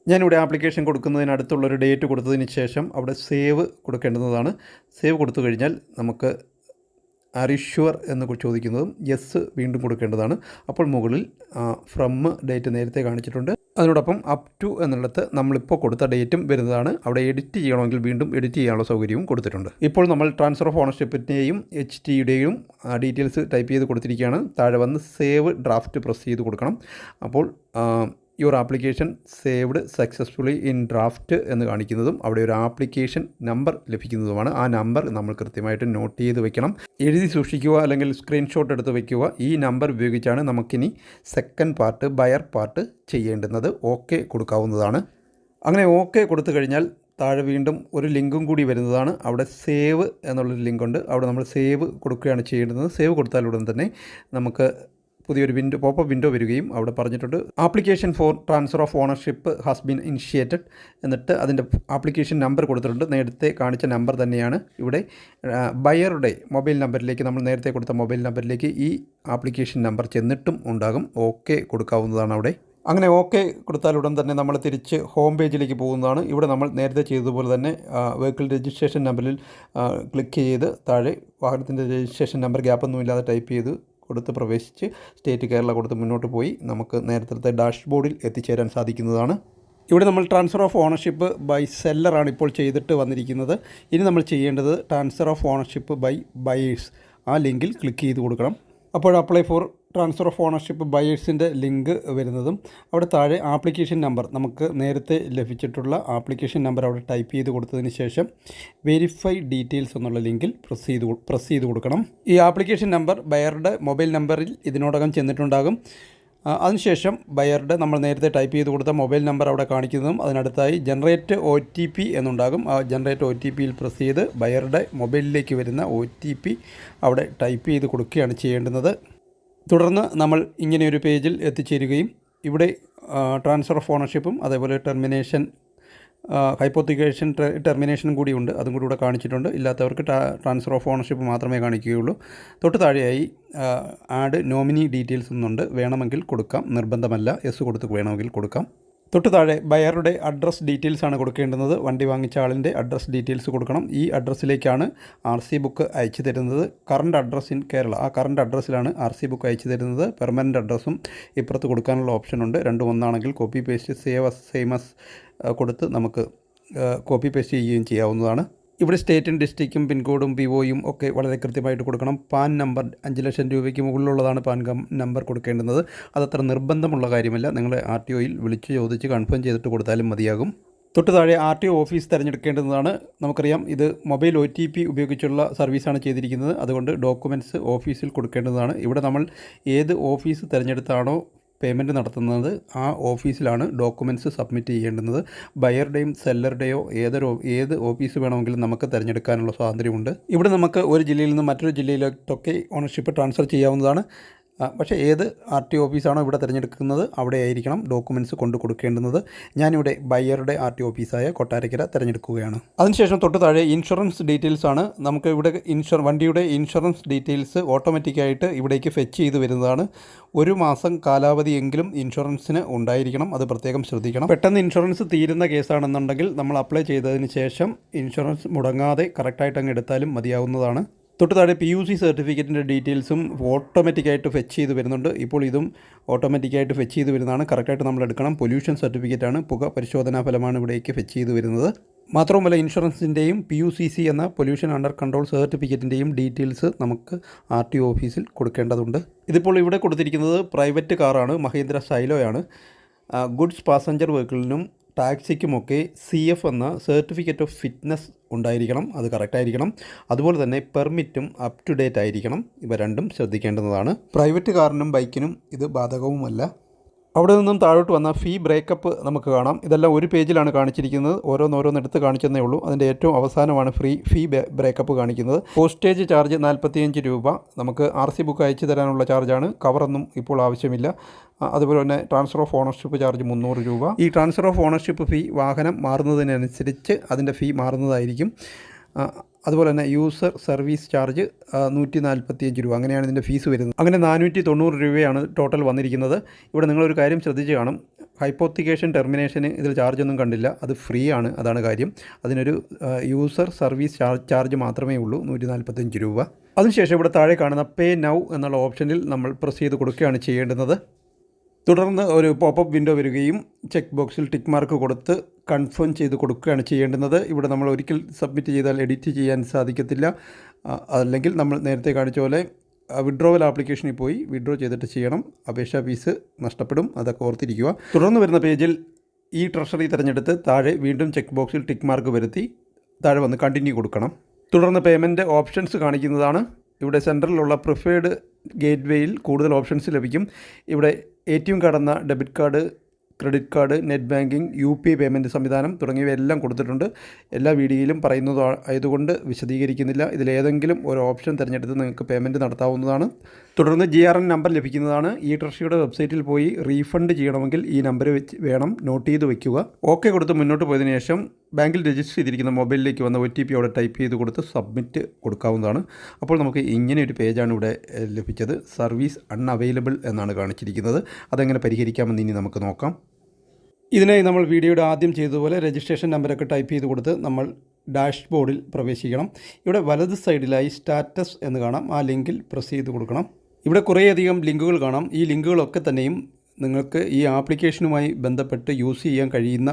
ഞാനിവിടെ ആപ്ലിക്കേഷൻ കൊടുക്കുന്നതിനടുത്തുള്ളൊരു ഡേറ്റ് കൊടുത്തതിന് ശേഷം അവിടെ സേവ് കൊടുക്കേണ്ടുന്നതാണ്. സേവ് കൊടുത്തു കഴിഞ്ഞാൽ നമുക്ക് ആർ യു ഷ്യൂർ എന്ന് ചോദിക്കുന്നതും യെസ് വീണ്ടും കൊടുക്കേണ്ടതാണ്. അപ്പോൾ മുകളിൽ ഫ്രം ഡേറ്റ് നേരത്തെ കാണിച്ചിട്ടുണ്ട്. അതിനോടൊപ്പം അപ് ടു എന്നുള്ളത് നമ്മളിപ്പോൾ കൊടുത്ത ഡേറ്റും വരുന്നതാണ്. അവിടെ എഡിറ്റ് ചെയ്യണമെങ്കിൽ വീണ്ടും എഡിറ്റ് ചെയ്യാനുള്ള സൗകര്യവും കൊടുത്തിട്ടുണ്ട്. ഇപ്പോൾ നമ്മൾ ട്രാൻസ്ഫർ ഓഫ് ഓണർഷിപ്പിൻ്റെയും HTയുടെയും ഡീറ്റെയിൽസ് ടൈപ്പ് ചെയ്ത് കൊടുത്തിരിക്കുകയാണ്. താഴെ വന്ന് സേവ് ഡ്രാഫ്റ്റ് പ്രസ് ചെയ്ത് കൊടുക്കണം. അപ്പോൾ your application saved successfully in draft എന്ന് കാണിക്കുന്നതും അവിടെ ഒരു ആപ്ലിക്കേഷൻ നമ്പർ ലഭിക്കുന്നതുമാണ്. ആ നമ്പർ നമ്മൾ കൃത്യമായിട്ട് നോട്ട് ചെയ്ത് വെക്കണം, എഴുതി സൂക്ഷിക്കുക അല്ലെങ്കിൽ സ്ക്രീൻഷോട്ട് എടുത്ത് വയ്ക്കുക. ഈ നമ്പർ ഉപയോഗിച്ചാണ് നമുക്കിനി സെക്കൻഡ് പാർട്ട് ബയർ പാർട്ട് ചെയ്യേണ്ടുന്നത്. ഓക്കെ കൊടുക്കാവുന്നതാണ്. അങ്ങനെ ഓക്കെ കൊടുത്തു കഴിഞ്ഞാൽ താഴെ വീണ്ടും ഒരു ലിങ്കും കൂടി വരുന്നതാണ്. അവിടെ സേവ് എന്നുള്ളൊരു ലിങ്കുണ്ട്. അവിടെ നമ്മൾ സേവ് കൊടുക്കുകയാണ് ചെയ്യേണ്ടത്. സേവ് കൊടുത്താൽ ഉടൻ തന്നെ നമുക്ക് പുതിയൊരു പോപ്പപ്പ് വിൻഡോ വരികയും അവിടെ പറഞ്ഞിട്ടുണ്ട് application for transfer of ownership has been initiated എന്നിട്ട് അതിൻ്റെ ആപ്ലിക്കേഷൻ നമ്പർ കൊടുത്തിട്ടുണ്ട്. നേരത്തെ കാണിച്ച നമ്പർ തന്നെയാണ് ഇവിടെ. ബയറുടെ മൊബൈൽ നമ്പറിലേക്ക്, നമ്മൾ നേരത്തെ കൊടുത്ത മൊബൈൽ നമ്പറിലേക്ക് ഈ ആപ്ലിക്കേഷൻ നമ്പർ ചെന്നിട്ടും ഉണ്ടാകും. ഓക്കെ കൊടുക്കാവുന്നതാണ് അവിടെ. അങ്ങനെ ഓക്കെ കൊടുത്താൽ ഉടൻ തന്നെ നമ്മൾ തിരിച്ച് ഹോം പേജിലേക്ക് പോകുന്നതാണ്. ഇവിടെ നമ്മൾ നേരത്തെ ചെയ്തതുപോലെ തന്നെ വെഹിക്കിൾ രജിസ്ട്രേഷൻ നമ്പറിൽ ക്ലിക്ക് ചെയ്ത് താഴെ വാഹനത്തിൻ്റെ രജിസ്ട്രേഷൻ നമ്പർ ഗ്യാപ്പൊന്നുമില്ലാതെ ടൈപ്പ് ചെയ്ത് കൊടുത്ത് പ്രവേശിച്ച് സ്റ്റേറ്റ് കേരള കൊടുത്ത് മുന്നോട്ട് പോയി നമുക്ക് നേരത്തെ ഡാഷ്ബോർഡിൽ എത്തിച്ചേരാൻ സാധിക്കുന്നതാണ്. ഇവിടെ നമ്മൾ ട്രാൻസ്ഫർ ഓഫ് ഓണർഷിപ്പ് ബൈ സെല്ലറാണ് ഇപ്പോൾ ചെയ്തിട്ട് വന്നിരിക്കുന്നത്. ഇനി നമ്മൾ ചെയ്യേണ്ടത് transfer of ownership by buyers, ആ ലിങ്കിൽ ക്ലിക്ക് ചെയ്ത് കൊടുക്കണം. അപ്പോൾ apply for transfer of ownership ബയേഴ്സിൻ്റെ ലിങ്ക് വരുന്നതും അവിടെ താഴെ ആപ്ലിക്കേഷൻ നമ്പർ, നമുക്ക് നേരത്തെ ലഭിച്ചിട്ടുള്ള ആപ്ലിക്കേഷൻ നമ്പർ അവിടെ ടൈപ്പ് ചെയ്ത് കൊടുത്തതിന് ശേഷം വെരിഫൈ ഡീറ്റെയിൽസ് എന്നുള്ള ലിങ്കിൽ പ്രസ് ചെയ്ത് കൊടുക്കണം. ഈ ആപ്ലിക്കേഷൻ നമ്പർ ബയറുടെ മൊബൈൽ നമ്പറിൽ ഇതിനോടകം ചെന്നിട്ടുണ്ടാകും. അതിനുശേഷം ബയറുടെ നമ്മൾ നേരത്തെ ടൈപ്പ് ചെയ്ത് കൊടുത്ത മൊബൈൽ നമ്പർ അവിടെ കാണിക്കുന്നതും അതിനടുത്തായി ജനറേറ്റ് OTP എന്നുണ്ടാകും. ആ ജനറേറ്റ് OTPയിൽ പ്രസ് ചെയ്ത് ബയറുടെ മൊബൈലിലേക്ക് വരുന്ന OTP അവിടെ ടൈപ്പ് ചെയ്ത് കൊടുക്കുകയാണ് ചെയ്യേണ്ടുന്നത്. തുടർന്ന് നമ്മൾ ഇങ്ങനെയൊരു പേജിൽ എത്തിച്ചേരുകയും ഇവിടെ ട്രാൻസ്ഫർ ഓഫ് ഓണർഷിപ്പും അതേപോലെ ടെർമിനേഷൻ ഹൈപ്പോത്തിക്കേഷൻ ടെർമിനേഷനും കൂടിയുണ്ട്, അതും കൂടി ഇവിടെ കാണിച്ചിട്ടുണ്ട്. ഇല്ലാത്തവർക്ക് ട്രാൻസ്ഫർ ഓഫ് ഓണർഷിപ്പ് മാത്രമേ കാണിക്കുകയുള്ളൂ. തൊട്ട് താഴെയായി ആഡ് നോമിനി ഡീറ്റെയിൽസ് എന്നുണ്ട്, വേണമെങ്കിൽ കൊടുക്കാം, നിർബന്ധമല്ല, യെസ് കൊടുത്ത് വേണമെങ്കിൽ കൊടുക്കാം. തൊട്ട് താഴെ ബയറുടെ അഡ്രസ് ഡീറ്റെയിൽസ് ആണ് കൊടുക്കേണ്ടുന്നത്. വണ്ടി വാങ്ങിച്ച ആളിൻ്റെ അഡ്രസ് ഡീറ്റെയിൽസ് കൊടുക്കണം. ഈ അഡ്രസ്സിലേക്കാണ് RC ബുക്ക് അയച്ചു തരുന്നത്. കറണ്ട് അഡ്രസ് ഇൻ കേരള, ആ കറണ്ട് അഡ്രസ്സിലാണ് RC ബുക്ക് അയച്ചു തരുന്നത്. പെർമനൻറ്റ് അഡ്രസ്സും ഇപ്പുറത്ത് കൊടുക്കാനുള്ള ഓപ്ഷനുണ്ട്. രണ്ടും ഒന്നാണെങ്കിൽ കോപ്പി പേസ്റ്റ് സെയിം ആസ് കൊടുത്ത് നമുക്ക് കോപ്പി പേസ്റ്റ് ചെയ്യുകയും ചെയ്യാവുന്നതാണ്. ഇവിടെ സ്റ്റേറ്റും ഡിസ്ട്രിക്റ്റും പിൻകോഡും POയും ഒക്കെ വളരെ കൃത്യമായിട്ട് കൊടുക്കണം. പാൻ നമ്പർ 5 ലക്ഷം രൂപയ്ക്ക് മുകളിലുള്ളതാണ് പാൻ നമ്പർ കൊടുക്കേണ്ടുന്നത്. അതത്ര നിർബന്ധമുള്ള കാര്യമല്ല, നിങ്ങളെ RTOയിൽ വിളിച്ച് ചോദിച്ച് കൺഫേം ചെയ്തിട്ട് കൊടുത്താലും മതിയാകും. തൊട്ട് താഴെ RTO ഓഫീസ് തിരഞ്ഞെടുക്കേണ്ടതാണ്. നമുക്കറിയാം ഇത് മൊബൈൽ OTP ഉപയോഗിച്ചുള്ള സർവീസാണ് ചെയ്തിരിക്കുന്നത്, അതുകൊണ്ട് ഡോക്യുമെൻറ്റ്സ് ഓഫീസിൽ കൊടുക്കേണ്ടതാണ്. ഇവിടെ നമ്മൾ ഏത് ഓഫീസ് തിരഞ്ഞെടുത്താണോ പേയ്മെൻറ്റ് നടത്തുന്നത് ആ ഓഫീസിലാണ് ഡോക്യുമെൻറ്റ്സ് സബ്മിറ്റ് ചെയ്യേണ്ടുന്നത്. ബയറുടെയും സെല്ലറുടെയോ ഏത് ഓഫീസ് വേണമെങ്കിലും നമുക്ക് തിരഞ്ഞെടുക്കാനുള്ള സ്വാതന്ത്ര്യമുണ്ട്. ഇവിടെ നമുക്ക് ഒരു ജില്ലയിൽ നിന്ന് മറ്റൊരു ജില്ലയിലോട്ടൊക്കെ ഓണർഷിപ്പ് ട്രാൻസ്ഫർ ചെയ്യാവുന്നതാണ്. പക്ഷേ ഏത് RTO ഓഫീസാണോ ഇവിടെ തിരഞ്ഞെടുക്കുന്നത് അവിടെ ആയിരിക്കണം ഡോക്യുമെൻറ്റ്സ് കൊണ്ട് കൊടുക്കേണ്ടുന്നത്. ഞാനിവിടെ ബയറുടെ RTO ഓഫീസായ കൊട്ടാരക്കര തിരഞ്ഞെടുക്കുകയാണ്. അതിനുശേഷം തൊട്ട് താഴെ ഇൻഷുറൻസ് ഡീറ്റെയിൽസ് ആണ്. നമുക്ക് ഇവിടെ വണ്ടിയുടെ ഇൻഷുറൻസ് ഡീറ്റെയിൽസ് ഓട്ടോമാറ്റിക്കായിട്ട് ഇവിടേക്ക് ഫെച്ച് ചെയ്ത് വരുന്നതാണ്. 1 മാസം കാലാവധിയെങ്കിലും ഇൻഷുറൻസിന് ഉണ്ടായിരിക്കണം, അത് പ്രത്യേകം ശ്രദ്ധിക്കണം. പെട്ടെന്ന് ഇൻഷുറൻസ് തീരുന്ന കേസാണെന്നുണ്ടെങ്കിൽ നമ്മൾ അപ്ലൈ ചെയ്തതിന് ശേഷം ഇൻഷുറൻസ് മുടങ്ങാതെ കറക്റ്റായിട്ട് അങ്ങ് എടുത്താലും മതിയാവുന്നതാണ്. തൊട്ട് താഴെ PUC സർട്ടിഫിക്കറ്റിൻ്റെ ഡീറ്റെയിൽസും ഓട്ടോമാറ്റിക്കായിട്ട് ഫെച്ച് ചെയ്ത് വരുന്നുണ്ട്. ഇപ്പോൾ ഇതും ഓട്ടോമാറ്റിക്കായിട്ട് ഫെച്ച് ചെയ്ത് വരുന്നതാണ്, കറക്റ്റായിട്ട് നമ്മൾ എടുക്കണം. പൊല്യൂഷൻ സർട്ടിഫിക്കറ്റാണ്, പുക പരിശോധനാ ഫലമാണ് ഇവിടേക്ക് ഫെച്ച് ചെയ്ത് വരുന്നത്. മാത്രവുമല്ല ഇൻഷുറൻസിൻ്റെയും PUCC എന്ന പൊല്യൂഷൻ അണ്ടർ കൺട്രോൾ സർട്ടിഫിക്കറ്റിൻ്റെയും ഡീറ്റെയിൽസ് നമുക്ക് RTO ഓഫീസിൽ കൊടുക്കേണ്ടതുണ്ട്. ഇതിപ്പോൾ ഇവിടെ കൊടുത്തിരിക്കുന്നത് പ്രൈവറ്റ് കാറാണ്, മഹീന്ദ്ര സ്റ്റൈലോയാണ്. ഗുഡ്സ് പാസഞ്ചർ വെഹിക്കിളിനും ടാക്സിക്കുമൊക്കെ CF എന്ന സർട്ടിഫിക്കറ്റ് ഓഫ് ഫിറ്റ്നസ് ഉണ്ടായിരിക്കണം, അത് കറക്റ്റായിരിക്കണം. അതുപോലെ തന്നെ പെർമിറ്റും അപ് ടു ഡേറ്റ് ആയിരിക്കണം. ഇവ രണ്ടും ശ്രദ്ധിക്കേണ്ടതാണ്. പ്രൈവറ്റ് കാറിനും ബൈക്കിനും ഇത് ബാധകവുമല്ല. അവിടെ നിന്നും താഴോട്ട് വന്ന ഫീ ബ്രേക്കപ്പ് നമുക്ക് കാണാം. ഇതെല്ലാം ഒരു പേജിലാണ് കാണിച്ചിരിക്കുന്നത്, ഓരോന്നെടുത്ത് കാണിച്ചെന്നേ ഉള്ളൂ. അതിൻ്റെ ഏറ്റവും അവസാനമാണ് ഫീ ബ്രേക്കപ്പ് കാണിക്കുന്നത്. പോസ്റ്റേജ് ചാർജ് 45 രൂപ, നമുക്ക് RC ബുക്ക് അയച്ചു തരാനുള്ള ചാർജാണ്, കവറൊന്നും ഇപ്പോൾ ആവശ്യമില്ല. അതുപോലെ തന്നെ ട്രാൻസ്ഫർ ഓഫ് ഓണർഷിപ്പ് ചാർജ് 300 രൂപ. ഈ ട്രാൻസ്ഫർ ഓഫ് ഓണർഷിപ്പ് ഫീ വാഹനം മാറുന്നതിനനുസരിച്ച് അതിൻ്റെ ഫീ മാറുന്നതായിരിക്കും. അതുപോലെ തന്നെ യൂസർ സർവീസ് ചാർജ് 145 രൂപ, അങ്ങനെയാണ് ഇതിൻ്റെ ഫീസ് വരുന്നത്. അങ്ങനെ 490 രൂപയാണ് ടോട്ടൽ വന്നിരിക്കുന്നത്. ഇവിടെ നിങ്ങളൊരു കാര്യം ശ്രദ്ധിച്ച് കാണും, ഹൈപ്പോത്തിക്കേഷൻ ടെർമിനേഷന് ഇതിൽ ചാർജൊന്നും കണ്ടില്ല, അത് ഫ്രീ ആണ്, അതാണ് കാര്യം. അതിനൊരു യൂസർ സർവീസ് ചാർജ് മാത്രമേ ഉള്ളൂ, 145 രൂപ. അതിനുശേഷം ഇവിടെ താഴെ കാണുന്ന പേ നൗ എന്നുള്ള ഓപ്ഷനിൽ നമ്മൾ പ്രസ് ചെയ്ത് കൊടുക്കുകയാണ് ചെയ്യേണ്ടുന്നത്. തുടർന്ന് ഒരു പോപ്പപ്പ് വിൻഡോ വരികയും ചെക്ക് ബോക്സിൽ ടിക്ക് മാർക്ക് കൊടുത്ത് കൺഫേം ചെയ്ത് കൊടുക്കുകയാണ് ചെയ്യേണ്ടുന്നത്. ഇവിടെ നമ്മൾ ഒരിക്കൽ സബ്മിറ്റ് ചെയ്താൽ എഡിറ്റ് ചെയ്യാൻ സാധിക്കത്തില്ല. അല്ലെങ്കിൽ നമ്മൾ നേരത്തെ കാണിച്ച പോലെ വിഡ്രോവൽ ആപ്ലിക്കേഷനിൽ പോയി വിഡ്രോ ചെയ്തിട്ട് ചെയ്യണം, അപേക്ഷാ ഫീസ് നഷ്ടപ്പെടും, അതൊക്കെ ഓർത്തിരിക്കുക. തുടർന്ന് വരുന്ന പേജിൽ ഈ ട്രഷറി തിരഞ്ഞെടുത്ത് താഴെ വീണ്ടും ചെക്ക് ബോക്സിൽ ടിക്ക് മാർക്ക് വരുത്തി താഴെ വന്ന് കണ്ടിന്യൂ കൊടുക്കണം. തുടർന്ന് പേയ്മെൻറ്റ് ഓപ്ഷൻസ് കാണിക്കുന്നതാണ്. ഇവിടെ സെൻട്രലിലുള്ള പ്രിഫേർഡ് ഗേറ്റ്വേയിൽ കൂടുതൽ ഓപ്ഷൻസ് ലഭിക്കും. ഇവിടെ ATM കാർഡ് എന്ന debit card, credit card, net banking, UPI payment സംവിധാനം തുടങ്ങിയവയെല്ലാം കൊടുത്തിട്ടുണ്ട്. എല്ലാ വീഡിയോയിലും പറയുന്നത് ആയതുകൊണ്ട് വിശദീകരിക്കുന്നില്ല. ഇതിലേതെങ്കിലും ഒരു ഓപ്ഷൻ തിരഞ്ഞെടുത്ത് നിങ്ങൾക്ക് പേയ്മെൻറ്റ് നടത്താവുന്നതാണ്. തുടർന്ന് GRN നമ്പർ ലഭിക്കുന്നതാണ്. ഈ ട്രഷറിയുടെ വെബ്സൈറ്റിൽ പോയി റീഫണ്ട് ചെയ്യണമെങ്കിൽ ഈ നമ്പർ വേണം നോട്ട് ചെയ്ത് വയ്ക്കുക. ഓക്കെ കൊടുത്ത് മുന്നോട്ട് പോയതിനു ശേഷം ബാങ്കിൽ രജിസ്റ്റർ ചെയ്തിരിക്കുന്ന മൊബൈലിലേക്ക് വന്ന OTP അവിടെ ടൈപ്പ് ചെയ്ത് കൊടുത്ത് സബ്മിറ്റ് കൊടുക്കാവുന്നതാണ്. അപ്പോൾ നമുക്ക് ഇങ്ങനെ ഒരു പേജാണ് ഇവിടെ ലഭിച്ചത്. സർവീസ് അൺഅവൈലബിൾ എന്നാണ് കാണിച്ചിരിക്കുന്നത്. അതെങ്ങനെ പരിഹരിക്കാമെന്ന് ഇനി നമുക്ക് നോക്കാം. ഇതിനായി നമ്മൾ വീഡിയോയുടെ ആദ്യം ചെയ്തതുപോലെ രജിസ്ട്രേഷൻ നമ്പറൊക്കെ ടൈപ്പ് ചെയ്ത് കൊടുത്ത് നമ്മൾ ഡാഷ്ബോർഡിൽ പ്രവേശിക്കണം. ഇവിടെ വലത് സൈഡിലായി സ്റ്റാറ്റസ് എന്ന് കാണാം. ആ ലിങ്കിൽ പ്രസ് ചെയ്ത് കൊടുക്കണം. ഇവിടെ കുറേയധികം ലിങ്കുകൾ കാണാം. ഈ ലിങ്കുകളൊക്കെ തന്നെയും നിങ്ങൾക്ക് ഈ ആപ്ലിക്കേഷനുമായി ബന്ധപ്പെട്ട് യൂസ് ചെയ്യാൻ കഴിയുന്ന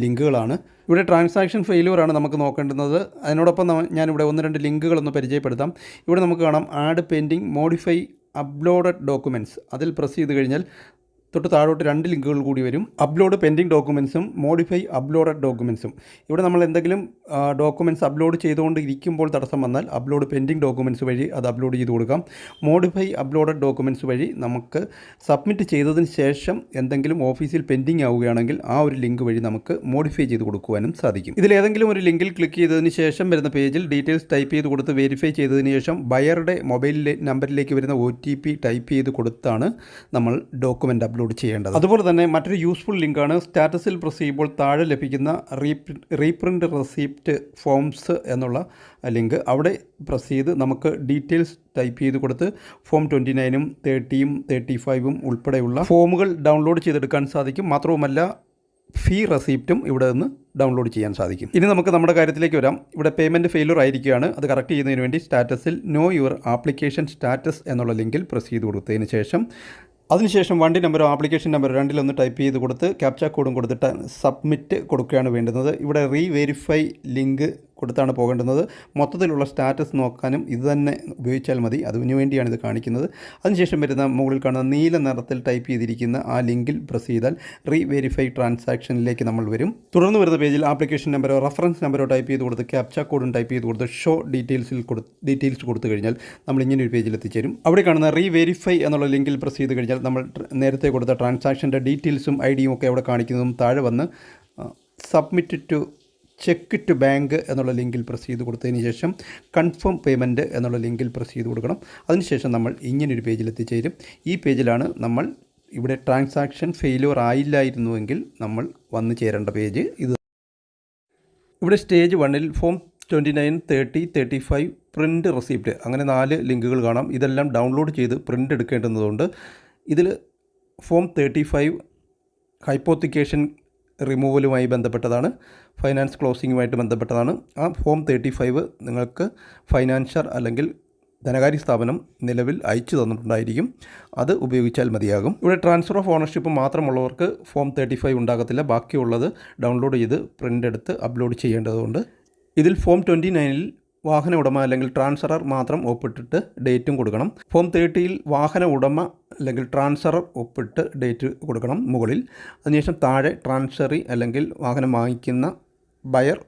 ലിങ്കുകളാണ്. ഇവിടെ ട്രാൻസാക്ഷൻ ഫെയിലിയറാണ് നമുക്ക് നോക്കേണ്ടുന്നത്. അതിനോടൊപ്പം ഞാനിവിടെ 1-2 ലിങ്കുകളൊന്ന് പരിചയപ്പെടുത്താം. ഇവിടെ നമുക്ക് കാണാം add pending modify uploaded documents. അതിൽ പ്രസ് ചെയ്ത് കഴിഞ്ഞാൽ തൊട്ട് താഴോട്ട് 2 ലിങ്കുകൾ കൂടി വരും. അപ്ലോഡ് പെൻഡിങ് ഡോക്യുമെൻറ്റ്സും മോഡിഫൈ അപ്ലോഡഡ് ഡോക്യുമെൻറ്റ്സും. ഇവിടെ നമ്മൾ എന്തെങ്കിലും ഡോക്യുമെൻറ്റ്സ് അപ്ലോഡ് ചെയ്തുകൊണ്ട് ഇരിക്കുമ്പോൾ തടസ്സം വന്നാൽ അപ്ലോഡ് പെൻഡിങ് ഡോക്യുമെൻറ്റ്സ് വഴി അത് അപ്ലോഡ് ചെയ്ത് കൊടുക്കാം. മോഡിഫൈ അപ്ലോഡഡ് ഡോക്യുമെൻറ്റ്സ് വഴി നമുക്ക് സബ്മിറ്റ് ചെയ്തതിന് ശേഷം എന്തെങ്കിലും ഓഫീസിൽ പെൻഡിങ് ആവുകയാണെങ്കിൽ ആ ഒരു ലിങ്ക് വഴി നമുക്ക് മോഡിഫൈ ചെയ്ത് കൊടുക്കുവാനും സാധിക്കും. ഇതിലേതെങ്കിലും ഒരു ലിങ്കിൽ ക്ലിക്ക് ചെയ്തതിന് ശേഷം വരുന്ന പേജിൽ ഡീറ്റെയിൽസ് ടൈപ്പ് ചെയ്ത് കൊടുത്ത് വെരിഫൈ ചെയ്തതിന് ശേഷം ബയറുടെ മൊബൈൽ നമ്പറിലേക്ക് വരുന്ന OTP ടൈപ്പ് ചെയ്ത് കൊടുത്താണ് നമ്മൾ ഡോക്യുമെൻ്റ് അപ്ലോഡ് ചെയ്യേണ്ടത്. അതുപോലെ തന്നെ മറ്റൊരു യൂസ്ഫുൾ ലിങ്കാണ് സ്റ്റാറ്റസിൽ പ്രസ് ചെയ്യുമ്പോൾ താഴെ ലഭിക്കുന്ന റീപ്രിൻ്റ് റെസിപ്റ്റ് ഫോംസ് എന്നുള്ള ലിങ്ക്. അവിടെ പ്രസ് ചെയ്ത് നമുക്ക് ഡീറ്റെയിൽസ് ടൈപ്പ് ചെയ്ത് കൊടുത്ത് ഫോം 29-ഉം 30-യും 35-ഉം ഉൾപ്പെടെയുള്ള ഫോമുകൾ ഡൗൺലോഡ് ചെയ്തെടുക്കാൻ സാധിക്കും. മാത്രവുമല്ല ഫീ റെസിപ്റ്റും ഇവിടെ നിന്ന് ഡൗൺലോഡ് ചെയ്യാൻ സാധിക്കും. ഇനി നമുക്ക് നമ്മുടെ കാര്യത്തിലേക്ക് വരാം. ഇവിടെ പേയ്മെൻറ്റ് ഫെയിലിയർ ആയിരിക്കുകയാണ്. അത് കറക്റ്റ് ചെയ്യുന്നതിന് വേണ്ടി സ്റ്റാറ്റസിൽ നോ യുവർ ആപ്ലിക്കേഷൻ സ്റ്റാറ്റസ് എന്നുള്ള ലിങ്കിൽ പ്രസ് ചെയ്ത് കൊടുത്തതിന് ശേഷം അതിനുശേഷം വണ്ടി നമ്പറോ ആപ്ലിക്കേഷൻ നമ്പറോ രണ്ടിലൊന്ന് ടൈപ്പ് ചെയ്ത് കൊടുത്ത് ക്യാപ്ച കോഡും കൊടുത്തിട്ട് സബ്മിറ്റ് കൊടുക്കുകയാണ് വേണ്ടുന്നത്. ഇവിടെ വെരിഫൈ ലിങ്ക് കൊടുത്താണ് പോകേണ്ടുന്നത്. മൊത്തത്തിലുള്ള സ്റ്റാറ്റസ് നോക്കാനും ഇത് തന്നെ ഉപയോഗിച്ചാൽ മതി. അതിനു വേണ്ടിയാണ് ഇത് കാണിക്കുന്നത്. അതിനുശേഷം വരുന്ന മുകളിൽ കാണുന്ന നീല നിറത്തിൽ ടൈപ്പ് ചെയ്തിരിക്കുന്ന ആ ലിങ്കിൽ പ്രസ് ചെയ്താൽ വെരിഫൈ ട്രാൻസാക്ഷനിലേക്ക് നമ്മൾ വരും. തുടർന്ന് വരുന്ന പേജിൽ ആപ്ലിക്കേഷൻ നമ്പറോ റഫറൻസ് നമ്പറോ ടൈപ്പ് ചെയ്ത് കൊടുത്ത് ക്യാപ്ച കോഡും ടൈപ്പ് ചെയ്ത് കൊടുത്ത് ഷോ ഡീറ്റെയിൽസ് കൊടുത്തു കഴിഞ്ഞാൽ നമ്മൾ ഇങ്ങനെ ഒരു പേജിൽ എത്തിച്ചേരും. അവിടെ കാണുന്ന വെരിഫൈ എന്നുള്ള ലിങ്കിൽ പ്രസ് ചെയ്ത് കഴിഞ്ഞാൽ നമ്മൾ നേരത്തെ കൊടുത്ത ട്രാൻസാക്ഷൻ്റെ ഡീറ്റെയിൽസും ID-യും ഒക്കെ അവിടെ കാണിക്കുന്നതും താഴെ വന്ന് submit to check to bank എന്നുള്ള ലിങ്കിൽ പ്രസ് ചെയ്ത് കൊടുത്തതിന് ശേഷം കൺഫേം പേയ്മെൻറ്റ് എന്നുള്ള ലിങ്കിൽ പ്രസ് ചെയ്ത് കൊടുക്കണം. അതിനുശേഷം നമ്മൾ ഇങ്ങനൊരു പേജിൽ എത്തിച്ചേരും. ഈ പേജിലാണ് നമ്മൾ ഇവിടെ ട്രാൻസാക്ഷൻ ഫെയിലിയർ ആയില്ലായിരുന്നുവെങ്കിൽ നമ്മൾ വന്നു ചേരേണ്ട പേജ് ഇത്. ഇവിടെ സ്റ്റേജ് 1-ൽ ഫോം 29, 30, 35 പ്രിൻ്റ് റെസിപ്റ്റ് അങ്ങനെ 4 ലിങ്കുകൾ കാണാം. ഇതെല്ലാം ഡൗൺലോഡ് ചെയ്ത് പ്രിൻ്റ് എടുക്കേണ്ടതുണ്ട്. ഇതിൽ ഫോം 35 ഹൈപ്പോത്തിക്കേഷൻ റിമൂവലുമായി ബന്ധപ്പെട്ടതാണ്. ഫൈനാൻസ് ക്ലോസിങ്ങുമായിട്ട് ബന്ധപ്പെട്ടതാണ്. ആ ഫോം 35 നിങ്ങൾക്ക് ഫൈനാൻഷ്യർ അല്ലെങ്കിൽ ധനകാര്യ സ്ഥാപനം നിലവിൽ അയച്ചു തന്നിട്ടുണ്ടായിരിക്കും. അത് ഉപയോഗിച്ചാൽ മതിയാകും. ഇവിടെ ട്രാൻസ്ഫർ ഓഫ് ഓണർഷിപ്പ് മാത്രമുള്ളവർക്ക് ഫോം 35 ഉണ്ടാകത്തില്ല. ബാക്കിയുള്ളത് ഡൗൺലോഡ് ചെയ്ത് പ്രിൻ്റ് എടുത്ത് അപ്ലോഡ് ചെയ്യേണ്ടതുണ്ട്. ഇതിൽ ഫോം 29-ൽ വാഹന ഉടമ അല്ലെങ്കിൽ ട്രാൻസ്ഫറർ മാത്രം ഒപ്പിട്ടിട്ട് ഡേറ്റും കൊടുക്കണം. ഫോം 30-ൽ വാഹന ഉടമ അല്ലെങ്കിൽ ട്രാൻസ്ഫറർ ഒപ്പിട്ട് ഡേറ്റ് കൊടുക്കണം മുകളിൽ. അതിനുശേഷം താഴെ ട്രാൻസ്ഫറി അല്ലെങ്കിൽ വാഹനം വാങ്ങിക്കുന്ന ബയർ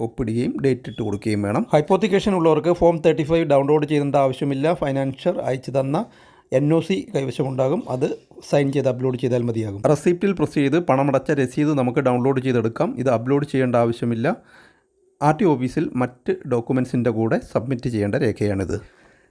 ഒപ്പിടുകയും ഡേറ്റ് ഇട്ട് കൊടുക്കുകയും വേണം. ഹൈപ്പോത്തിക്കേഷൻ ഉള്ളവർക്ക് ഫോം 35 ഡൗൺലോഡ് ചെയ്യേണ്ട ആവശ്യമില്ല. ഫൈനാൻഷ്യർ അയച്ചു തന്ന NOC കൈവശമുണ്ടാകും. അത് സൈൻ ചെയ്ത് അപ്ലോഡ് ചെയ്താൽ മതിയാകും. റെസിപ്റ്റിൽ പ്രസ് ചെയ്ത് പണമടച്ച രസീത് നമുക്ക് ഡൗൺലോഡ് ചെയ്തെടുക്കാം. ഇത് അപ്ലോഡ് ചെയ്യേണ്ട ആവശ്യമില്ല. RTO ഓഫീസിൽ മറ്റ് ഡോക്യുമെൻസിൻ്റെ കൂടെ സബ്മിറ്റ് ചെയ്യേണ്ട രേഖയാണിത്.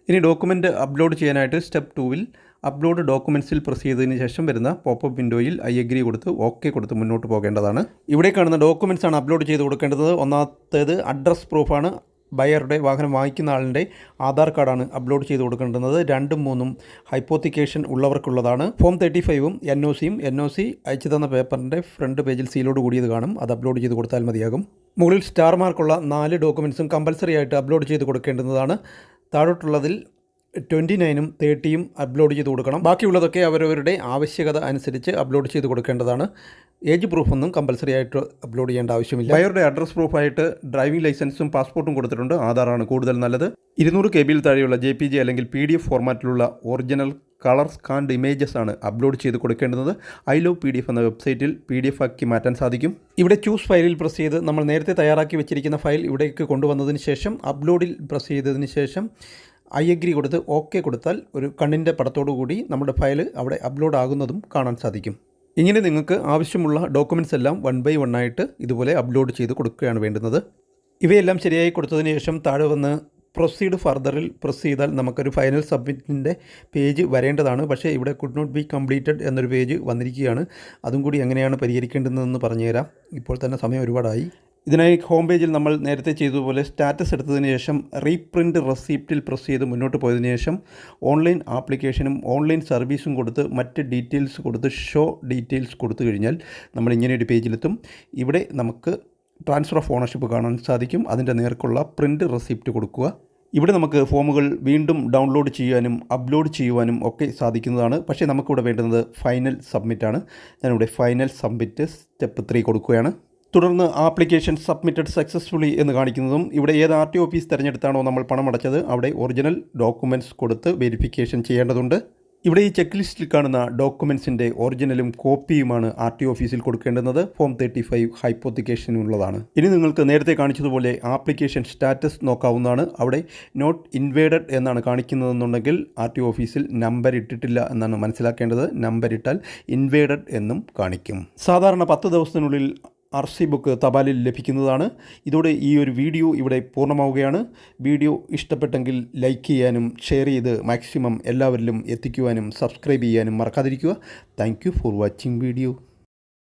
ഇനി ഡോക്യുമെൻ്റ് അപ്ലോഡ് ചെയ്യാനായിട്ട് സ്റ്റെപ്പ് 2-ൽ അപ്ലോഡ് ഡോക്യുമെൻറ്റ്സിൽ പ്രസ് ചെയ്തതിന് ശേഷം വരുന്ന പോപ്പപ്പ് വിൻഡോയിൽ I agree കൊടുത്ത് ഓക്കെ കൊടുത്ത് മുന്നോട്ട് പോകേണ്ടതാണ്. ഇവിടെ കാണുന്ന ഡോക്യുമെൻറ്റ്സാണ് അപ്ലോഡ് ചെയ്ത് കൊടുക്കേണ്ടത്. ഒന്നാമത്തേത് അഡ്രസ് പ്രൂഫാണ്. ബയറുടെ വാഹനം വാങ്ങിക്കുന്ന ആളിൻ്റെ ആധാർ കാർഡാണ് അപ്ലോഡ് ചെയ്ത് കൊടുക്കേണ്ടുന്നത്. 2ഉം 3ഉം ഹൈപ്പോത്തിക്കേഷൻ ഉള്ളവർക്കുള്ളതാണ്. ഫോം 35-ഉം NOC അയച്ചു തന്ന പേപ്പറിൻ്റെ ഫ്രണ്ട് പേജിൽ സീലോട് കൂടിയത് കാണും. അത് അപ്ലോഡ് ചെയ്ത് കൊടുത്താൽ മതിയാകും. മുകളിൽ സ്റ്റാർ മാർക്കുള്ള 4 ഡോക്യുമെൻറ്റ്സും കമ്പൽസറി ആയിട്ട് അപ്ലോഡ് ചെയ്ത് കൊടുക്കേണ്ടുന്നതാണ്. താഴോട്ടുള്ളതിൽ 29-ഉം 30-യും അപ്ലോഡ് ചെയ്ത് കൊടുക്കണം. ബാക്കിയുള്ളതൊക്കെ അവരവരുടെ ആവശ്യകത അനുസരിച്ച് അപ്ലോഡ് ചെയ്ത് കൊടുക്കേണ്ടതാണ്. ഏജ് പ്രൂഫൊന്നും കമ്പൽസറി ആയിട്ട് അപ്ലോഡ് ചെയ്യേണ്ട ആവശ്യമില്ല. ബയറുടെ അഡ്രസ് പ്രൂഫായിട്ട് ഡ്രൈവിംഗ് ലൈസൻസും പാസ്പോർട്ടും കൊടുത്തിട്ടുണ്ട്. ആധാറാണ് കൂടുതൽ നല്ലത്. 200 KB താഴെയുള്ള JPG അല്ലെങ്കിൽ PDF ഫോർമാറ്റിലുള്ള ഒറിജിനൽ കളർ സ്കാൻഡ് ഇമേജസ് ആണ് അപ്ലോഡ് ചെയ്ത് കൊടുക്കേണ്ടത്. I Love PDF എന്ന വെബ്സൈറ്റിൽ PDF ആക്കി മാറ്റാൻ സാധിക്കും. ഇവിടെ ചൂസ് ഫയലിൽ പ്രസ് ചെയ്ത് നമ്മൾ നേരത്തെ തയ്യാറാക്കി വെച്ചിരിക്കുന്ന ഫയൽ ഇവിടേക്ക് കൊണ്ടുവന്നതിന് ശേഷം അപ്ലോഡിൽ പ്രസ് ചെയ്തതിന് ശേഷം I agree കൊടുത്ത് ഓക്കെ കൊടുത്താൽ ഒരു കണ്ണിൻ്റെ പടത്തോടു കൂടി നമ്മുടെ ഫയൽ അവിടെ അപ്ലോഡ് ആകുന്നതും കാണാൻ സാധിക്കും. ഇങ്ങനെ നിങ്ങൾക്ക് ആവശ്യമുള്ള ഡോക്യുമെൻറ്റ്സ് എല്ലാം 1 by 1 ആയിട്ട് ഇതുപോലെ അപ്ലോഡ് ചെയ്ത് കൊടുക്കുകയാണ് വേണ്ടുന്നത്. ഇവയെല്ലാം ശരിയായി കൊടുത്തതിന് ശേഷം താഴെ വന്ന് പ്രൊസീഡ് ഫർദറിൽ പ്രസ് ചെയ്താൽ നമുക്കൊരു ഫൈനൽ സബ്മിറ്റിൻ്റെ പേജ് വരേണ്ടതാണ്. പക്ഷേ ഇവിടെ കുഡ് നോട്ട് ബി കംപ്ലീറ്റഡ് എന്നൊരു പേജ് വന്നിരിക്കുകയാണ്. അതും കൂടി എങ്ങനെയാണ് പരിഹരിക്കേണ്ടതെന്ന് പറഞ്ഞുതരാം. ഇപ്പോൾ തന്നെ സമയം ഒരുപാടായി. ഇതിനായി ഹോം പേജിൽ നമ്മൾ നേരത്തെ ചെയ്തതുപോലെ സ്റ്റാറ്റസ് എടുത്തതിന് ശേഷം റീപ്രിൻറ്റ് റെസിപ്റ്റിൽ പ്രസ് ചെയ്ത് മുന്നോട്ട് പോയതിനു ശേഷം ഓൺലൈൻ ആപ്ലിക്കേഷനും ഓൺലൈൻ സർവീസും കൊടുത്ത് മറ്റ് ഡീറ്റെയിൽസ് കൊടുത്ത് ഷോ ഡീറ്റെയിൽസ് കൊടുത്തു കഴിഞ്ഞാൽ നമ്മൾ ഇങ്ങനെ ഒരു പേജിലെത്തും. ഇവിടെ നമുക്ക് ട്രാൻസ്ഫർ ഓഫ് ഓണർഷിപ്പ് കാണാൻ സാധിക്കും. അതിൻ്റെ നേർക്കുള്ള പ്രിൻറ്റ് റെസിപ്റ്റ് കൊടുക്കുക. ഇവിടെ നമുക്ക് ഫോമുകൾ വീണ്ടും ഡൗൺലോഡ് ചെയ്യാനും അപ്ലോഡ് ചെയ്യുവാനും ഒക്കെ സാധിക്കുന്നതാണ്. പക്ഷേ നമുക്കിവിടെ വേണ്ടുന്നത് ഫൈനൽ സബ്മിറ്റാണ്. ഞാനിവിടെ ഫൈനൽ സബ്മിറ്റ് സ്റ്റെപ്പ് 3 കൊടുക്കുകയാണ്. തുടർന്ന് ആപ്ലിക്കേഷൻ സബ്മിറ്റഡ് സക്സസ്ഫുള്ളി എന്ന് കാണിക്കുന്നതും ഇവിടെ ഏത് RTO ഓഫീസ് തിരഞ്ഞെടുത്താണോ നമ്മൾ പണം അടച്ചത് അവിടെ ഒറിജിനൽ ഡോക്യുമെൻറ്റ്സ് കൊടുത്ത് വെരിഫിക്കേഷൻ ചെയ്യേണ്ടതുണ്ട്. ഇവിടെ ഈ ചെക്ക് ലിസ്റ്റിൽ കാണുന്ന ഡോക്യുമെൻറ്റ്സിൻ്റെ ഒറിജിനലും കോപ്പിയുമാണ് RTO ഓഫീസിൽ കൊടുക്കേണ്ടുന്നത്. ഫോം 35 ഹൈപ്പോത്തിക്കേഷനുള്ളതാണ്. ഇനി നിങ്ങൾക്ക് നേരത്തെ കാണിച്ചതുപോലെ ആപ്ലിക്കേഷൻ സ്റ്റാറ്റസ് നോക്കാവുന്നതാണ്. അവിടെ നോട്ട് ഇൻവേഡഡ് എന്നാണ് കാണിക്കുന്നതെന്നുണ്ടെങ്കിൽ RTO ഓഫീസിൽ നമ്പർ ഇട്ടിട്ടില്ല എന്നാണ് മനസ്സിലാക്കേണ്ടത്. നമ്പർ ഇട്ടാൽ ഇൻവേഡഡ് എന്നും കാണിക്കും. സാധാരണ 10 ദിവസത്തിനുള്ളിൽ RC ബുക്ക് തപാലിൽ ലഭിക്കുന്നതാണ്. ഇതോടെ ഈ ഒരു വീഡിയോ ഇവിടെ പൂർണ്ണമാവുകയാണ്. വീഡിയോ ഇഷ്ടപ്പെട്ടെങ്കിൽ ലൈക്ക് ചെയ്യാനും ഷെയർ ചെയ്ത് മാക്സിമം എല്ലാവരിലും എത്തിക്കുവാനും സബ്സ്ക്രൈബ് ചെയ്യാനും മറക്കാതിരിക്കുക. Thank you for watching video.